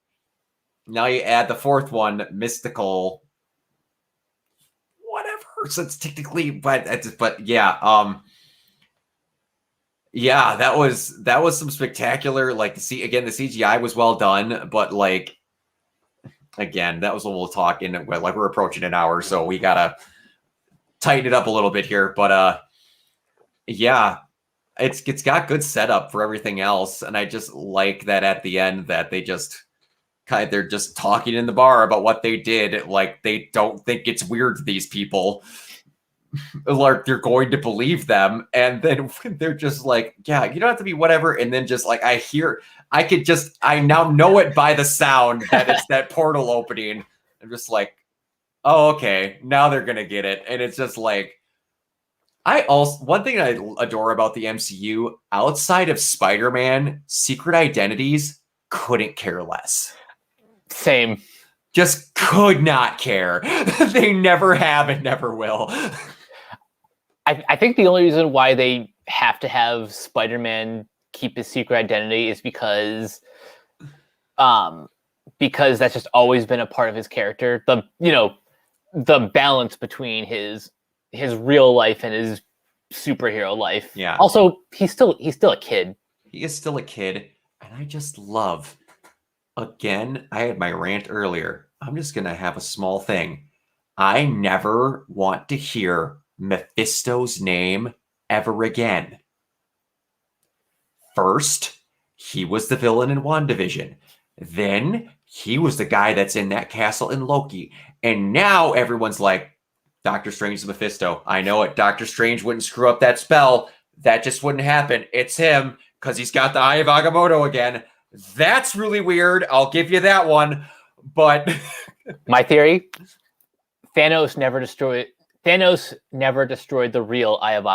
now you add the fourth one, mystical. Whatever. So it's technically, but yeah, yeah, that was some spectacular. Like the CGI was well done, but like again, that was what we'll talk in. Like we're approaching an hour, so we gotta tighten it up a little bit here. But yeah, it's got good setup for everything else, and I just like that at the end that they're just talking in the bar about what they did. Like they don't think it's weird to these people. like you're going to believe them, and then they're just like, yeah, you don't have to be whatever, and then just like I now know it by the sound that it's that portal opening. I'm just like, oh, okay, now they're gonna get it, and it's just like, one thing I adore about the MCU outside of Spider-Man, Secret Identities couldn't care less. Same. Just could not care. They never have and never will. I think the only reason why they have to have Spider-Man keep his secret identity is because that's just always been a part of his character. The balance between his real life and his superhero life. Yeah. Also, he's still a kid. He is still a kid, and I just love. Again, I had my rant earlier. I'm just gonna have a small thing. I never want to hear Mephisto's name ever again. First, he was the villain in WandaVision. Then he was the guy that's in that castle in Loki. And now everyone's like, Doctor Strange is Mephisto. I know it. Doctor Strange wouldn't screw up that spell. That just wouldn't happen. It's him because he's got the Eye of Agamotto again. That's really weird. I'll give you that one. But my theory, Thanos never destroyed the real Eye of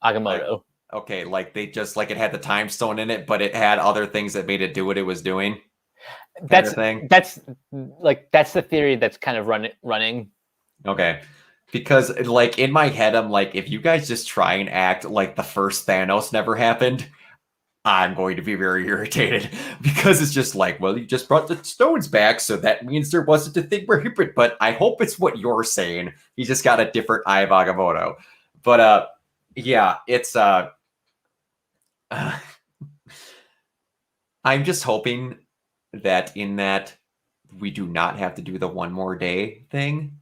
Agamotto. Okay, like they just like it had the time stone in it, but it had other things that made it do what it was doing. That's the theory that's kind of running. Okay. Because like in my head, I'm like, if you guys just try and act like the first Thanos never happened, I'm going to be very irritated because it's just like, well, you just brought the stones back, so that means there wasn't a thing where he put. But I hope it's what you're saying. He just got a different Eye of Agamotto. But yeah, it's I'm just hoping that in that we do not have to do the one more day thing.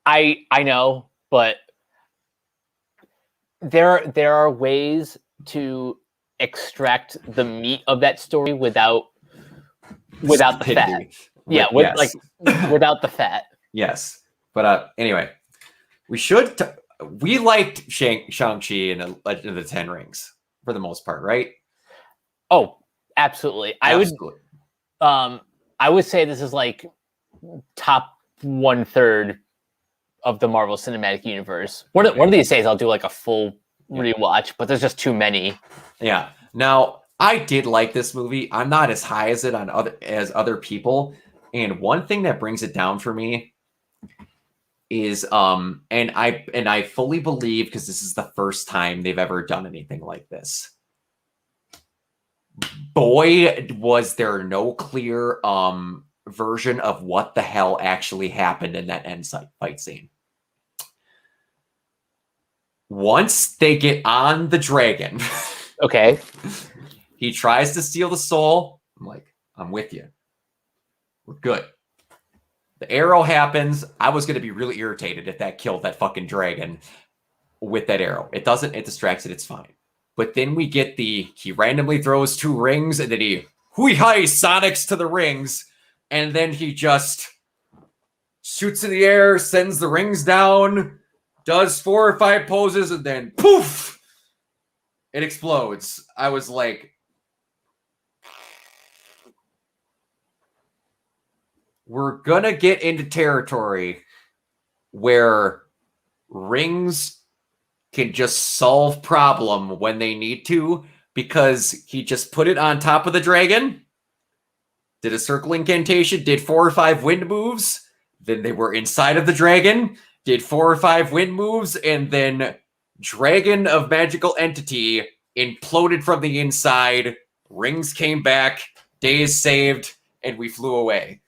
I know, but there are ways to extract the meat of that story without the fat. Yeah, like without the fat. Yes, but anyway, we liked Shang-Chi and the Legend of the Ten Rings for the most part, right? Oh, absolutely. I would say this is like top 1/3 of the Marvel Cinematic Universe. One of these days I'll do like a full rewatch, but there's just too many. Yeah. Now, I did like this movie. I'm not as high as it as other people. And one thing that brings it down for me is and I fully believe, because this is the first time they've ever done anything like this. Boy, was there no clear version of what the hell actually happened in that end fight scene. Once they get on the dragon, okay, he tries to steal the soul. I'm like, I'm with you. We're good. The arrow happens. I was going to be really irritated if that killed that fucking dragon with that arrow. It doesn't. It distracts it. It's fine. But then we get he randomly throws 2 rings, and then he hui-hi sonics to the rings, and then he just shoots in the air, sends the rings down, does 4 or 5 poses, and then poof, it explodes. I was like, we're gonna get into territory where rings can just solve problem when they need to, because he just put it on top of the dragon, did a circle incantation, did 4 or 5 wind moves, then they were inside of the dragon, did 4 or 5 wind moves, and then dragon of magical entity imploded from the inside, rings came back, days saved, and we flew away.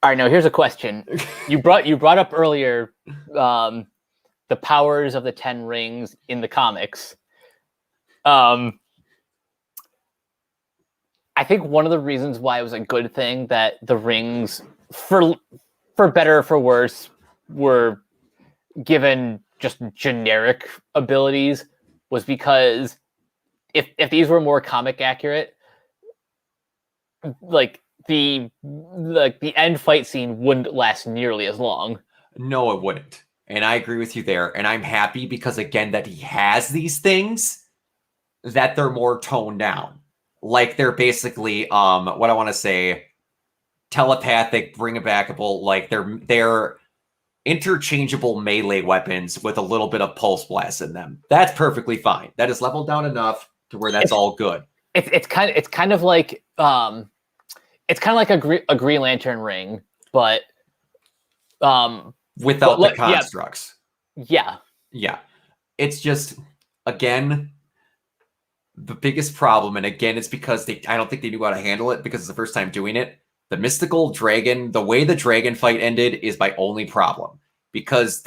All right, now here's a question. You brought up earlier the powers of the 10 rings in the comics. I think one of the reasons why it was a good thing that the rings, for better or for worse, were given just generic abilities was because if these were more comic accurate, like the end fight scene wouldn't last nearly as long. No, it wouldn't. And I agree with you there. And I'm happy because, again, that he has these things that they're more toned down. Like they're basically, what I want to say, telepathic, bring it backable. Like they're interchangeable melee weapons with a little bit of pulse blast in them. That's perfectly fine. That is leveled down enough to where that's all good. It's kind of like a Green Lantern ring, but without the constructs. Yeah. It's just, again, the biggest problem, and again, it's because I don't think they knew how to handle it because it's the first time doing it. The mystical dragon, the way the dragon fight ended is my only problem because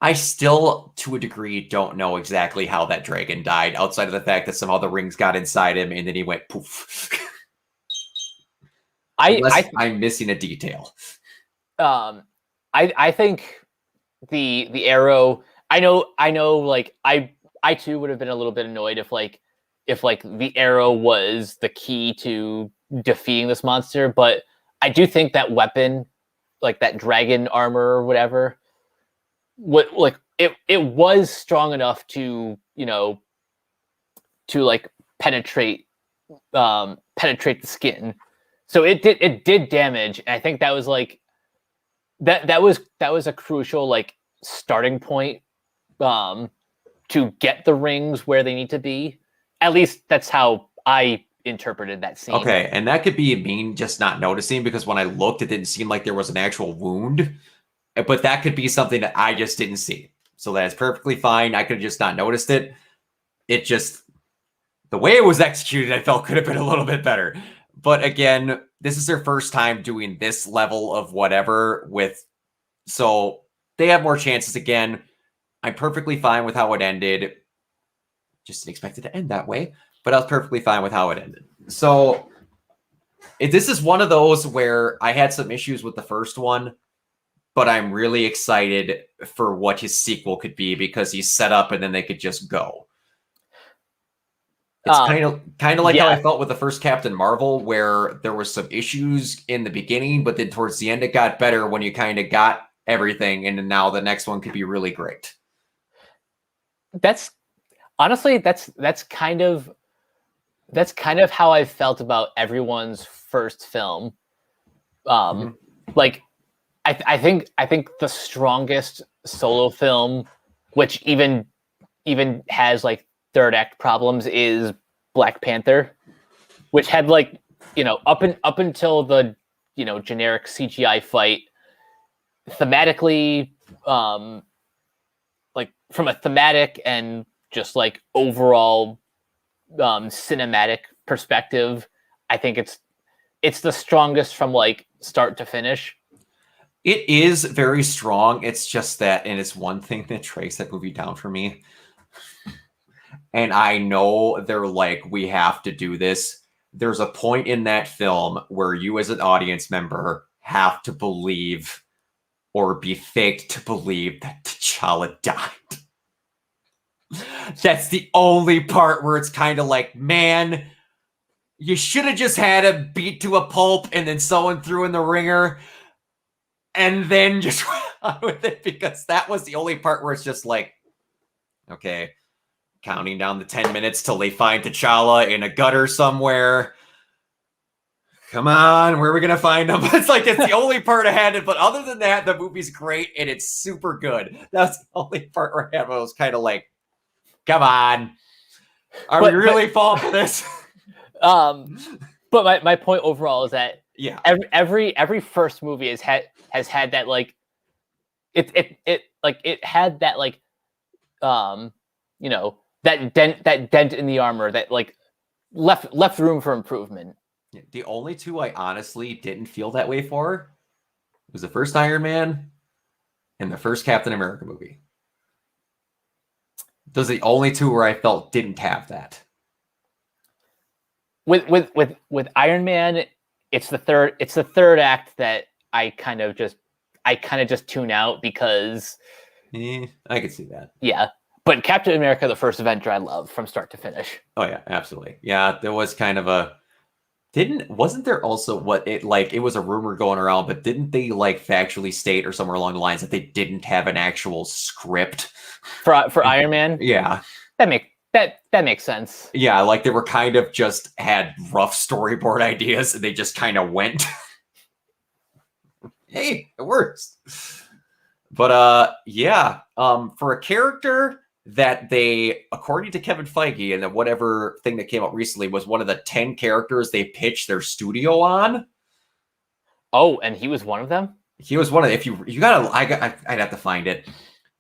I still, to a degree, don't know exactly how that dragon died outside of the fact that somehow the rings got inside him and then he went poof. I'm missing a detail. I think the arrow. I know. Like I too would have been a little bit annoyed if the arrow was the key to defeating this monster. But I do think that weapon, like that dragon armor or whatever, it was strong enough to penetrate the skin. So it did damage. And I think that was like that was a crucial starting point to get the rings where they need to be. At least that's how I interpreted that scene. Okay, and that could be me just not noticing because when I looked, it didn't seem like there was an actual wound. But that could be something that I just didn't see. So that's perfectly fine. I could have just not noticed it. It just, the way it was executed, I felt could have been a little bit better. But again, this is their first time doing this level of whatever so they have more chances again. I'm perfectly fine with how it ended. Just didn't expect it to end that way, but I was perfectly fine with how it ended. So this is one of those where I had some issues with the first one, but I'm really excited for what his sequel could be because he's set up and then they could just go. It's kind of like how I felt with the first Captain Marvel, where there was some issues in the beginning, but then towards the end it got better when you kind of got everything, and now the next one could be really great. That's kind of how I felt about everyone's first film. Like I think the strongest solo film, which even has third act problems, is Black Panther, which had up until the generic CGI fight, thematically, from a thematic and just overall cinematic perspective, I think it's the strongest from start to finish. It is very strong. It's just that, and it's one thing that drags that movie down for me. And I know they're like, we have to do this. There's a point in that film where you as an audience member have to believe or be faked to believe that T'Challa died. That's the only part where it's kind of like, man, you should have just had him beat to a pulp and then someone threw in the ringer and then just went on with it, because that was the only part where it's just like, okay, counting down the 10 minutes till they find T'Challa in a gutter somewhere. Come on, where are we going to find him? It's the only part I had it, but other than that, the movie's great and it's super good. That's the only part where I had it. I was kind of like, come on. Are we really falling for this? But my point overall is that yeah, every first movie has had that it had that that dent in the armor that left room for improvement. The only two I honestly didn't feel that way for was the first Iron Man and the first Captain America movie. Those are the only two where I felt didn't have that. With Iron Man, it's the third act that I kind of just tune out because I could see that. Yeah. But Captain America, the First Avenger, I love from start to finish. Oh yeah, absolutely. Yeah, there was kind of a Wasn't there also it was a rumor going around, but didn't they like factually state or somewhere along the lines that they didn't have an actual script for Iron Man? Yeah. That makes sense. Yeah, like they were kind of just had rough storyboard ideas and they just kind of went. Hey, it works. But yeah, for a character that they, according to Kevin Feige, and whatever thing that came out recently was one of the 10 characters they pitched their studio on. Oh, and he was one of them? He was one of if you gotta I'd have to find it.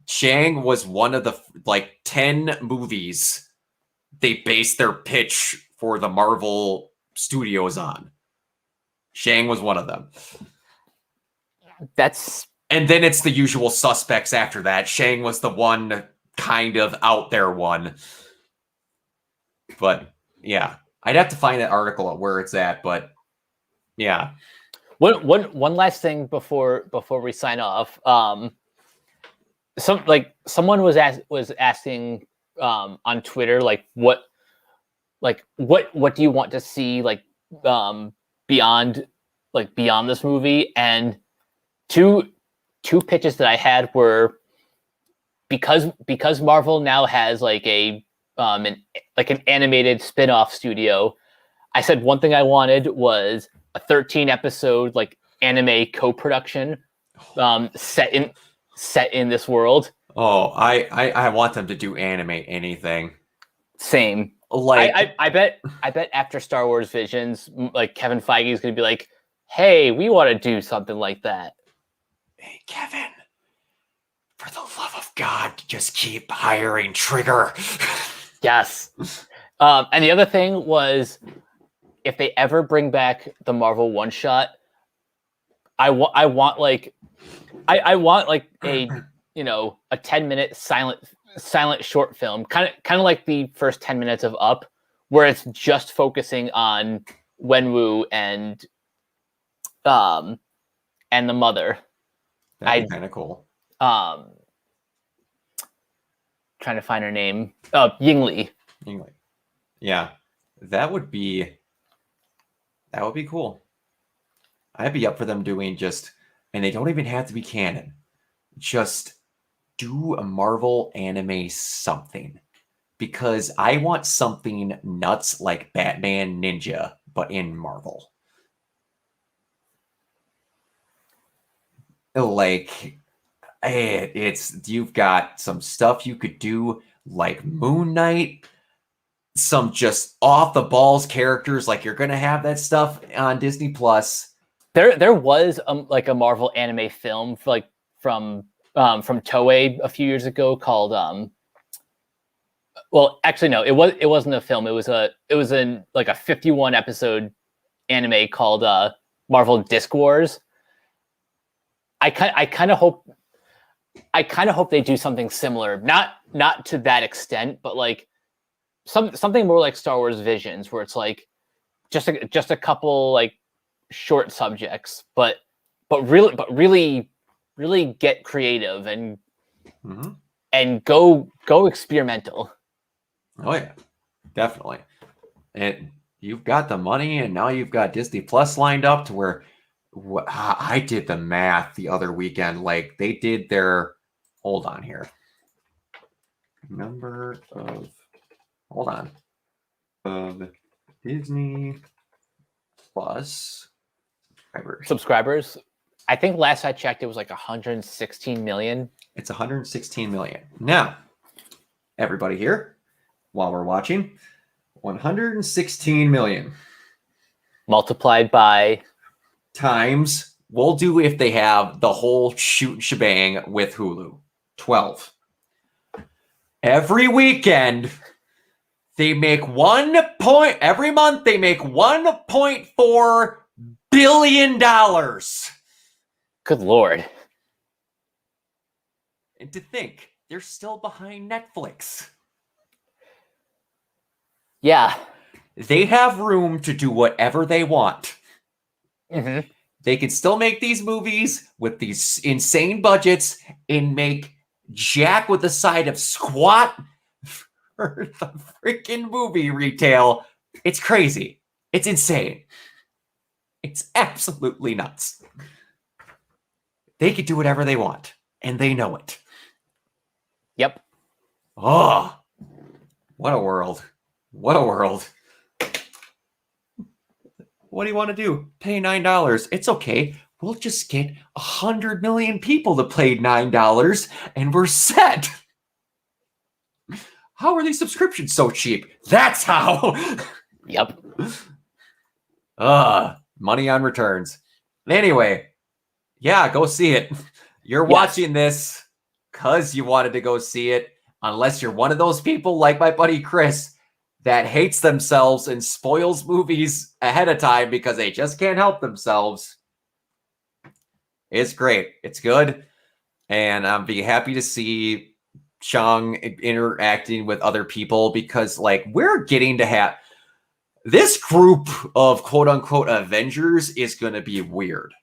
Shang was one of the like 10 movies they based their pitch for the Marvel Studios on. Shang was one of them. And then it's the usual suspects after that. Shang was the one kind of out there one. But yeah, I'd have to find that article at where it's at, but yeah. One last thing before we sign off. Someone was asking on Twitter what do you want to see beyond this movie, and two pitches that I had were because Marvel now has an animated spin-off studio. I said one thing I wanted was a 13 episode anime co-production set in this world. Oh, I want them to do anime anything. Same. I bet after Star Wars Visions, Kevin Feige is going to be like, "Hey, we want to do something like that." Hey, Kevin, for the love of God, just keep hiring Trigger. Yes. And the other thing was, if they ever bring back the Marvel one shot, I want a a 10-minute silent short film, kind of like the first 10 minutes of Up, where it's just focusing on Wenwu and the mother. That'd be kind of cool. Trying to find her name. Yingli. Yeah, that would be cool. I'd be up for them doing and they don't even have to be canon. Just do a Marvel anime something, because I want something nuts like Batman Ninja, but in Marvel. You've got some stuff you could do like Moon Knight, some just off the balls characters, like you're gonna have that stuff on Disney Plus. There was a Marvel anime film from Toei a few years ago called well, actually no, it wasn't a film. It was a 51 episode anime called Marvel Disc Wars. I kind of hope they do something similar, not to that extent, but something more like Star Wars Visions, where it's just a couple short subjects, but really get creative and go experimental. Oh yeah, definitely. And you've got the money, and now you've got Disney Plus lined up to where I did the math the other weekend. They did their hold on here. Number of Disney Plus subscribers. I think last I checked, it was 116 million. It's 116 million. Now, everybody here, while we're watching, 116 million multiplied by times, we'll do if they have the whole shebang with Hulu, 12. Every weekend, they make every month they make $1.4 billion. Good Lord. And to think, they're still behind Netflix. Yeah. They have room to do whatever they want. Mm-hmm. They can still make these movies with these insane budgets and make jack with the side of squat for the freaking movie retail. It's crazy. It's insane. It's absolutely nuts. They could do whatever they want, and they know it. Yep. Oh, what a world. What a world. What do you want to do? Pay $9. It's okay. We'll just get 100 million people to pay $9 and we're set. How are these subscriptions so cheap? That's how. Yep. Money on returns. Anyway, yeah, go see it. You're Yes. watching this because you wanted to go see it, unless you're one of those people like my buddy Chris that hates themselves and spoils movies ahead of time because they just can't help themselves. It's great. It's good. And I'm be happy to see Shang interacting with other people because, like, we're getting to have this group of quote unquote Avengers is going to be weird.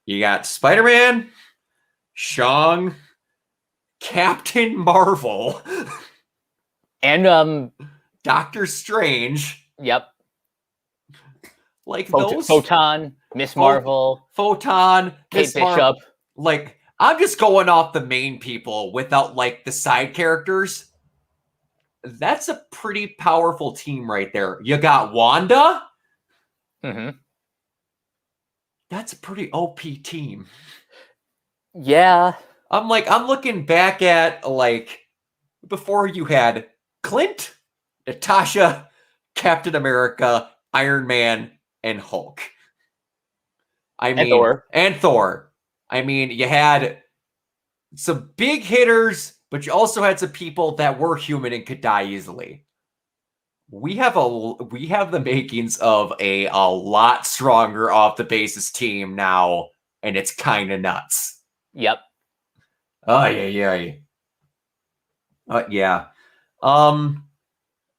You got Spider-Man, Shang, Captain Marvel, and Doctor Strange. Yep. Like those Photon, Miss Marvel, Photon, Kate Bishop. Like, I'm just going off the main people without like the side characters. That's a pretty powerful team right there. You got Wanda. Mm-hmm. That's a pretty OP team. Yeah. I'm looking back at like before you had Clint, Natasha, Captain America, Iron Man, and Hulk. And Thor. And Thor. I mean, you had some big hitters, but you also had some people that were human and could die easily. We have the makings of a lot stronger off the basis team now, and it's kind of nuts. Yep. Oh yeah. Yeah.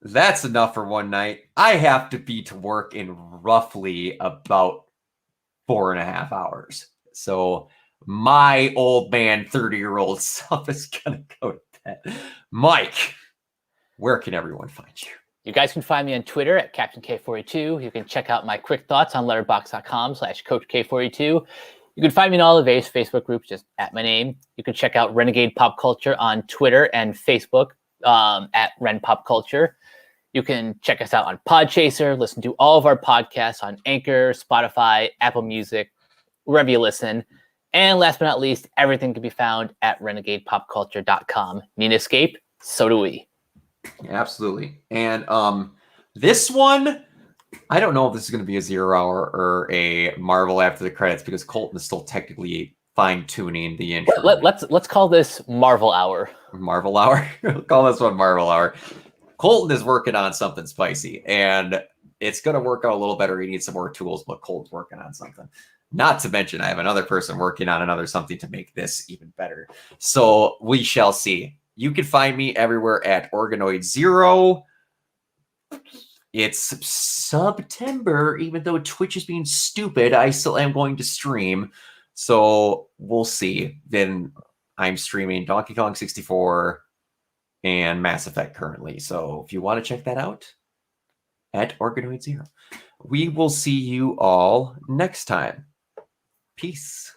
That's enough for one night. I have to be to work in roughly about 4.5 hours. So my old man, 30-year-old self is gonna go to bed. Mike, where can everyone find you? You guys can find me on Twitter at CaptainK42. You can check out my quick thoughts on letterboxd.com/CoachK42. You can find me in all the various Facebook groups just at my name. You can check out Renegade Pop Culture on Twitter and Facebook at Ren Pop Culture. You can check us out on Podchaser, listen to all of our podcasts on Anchor, Spotify, Apple Music, wherever you listen. And last but not least, everything can be found at renegadepopculture.com. Need an escape? So do we. Absolutely. And this one, I don't know if this is going to be a 0 hour or a Marvel after the credits because Colton is still technically fine-tuning the intro. Let's call this Marvel Hour. Marvel Hour? We'll call this one Marvel Hour. Colton is working on something spicy, and it's going to work out a little better. He needs some more tools, but Colton's working on something. Not to mention, I have another person working on another something to make this even better. So we shall see. You can find me everywhere at Organoid Zero. It's September, even though Twitch is being stupid, I still am going to stream. So we'll see. Then I'm streaming Donkey Kong 64 and Mass Effect currently. So if you want to check that out, at Organoid Zero. We will see you all next time. Peace.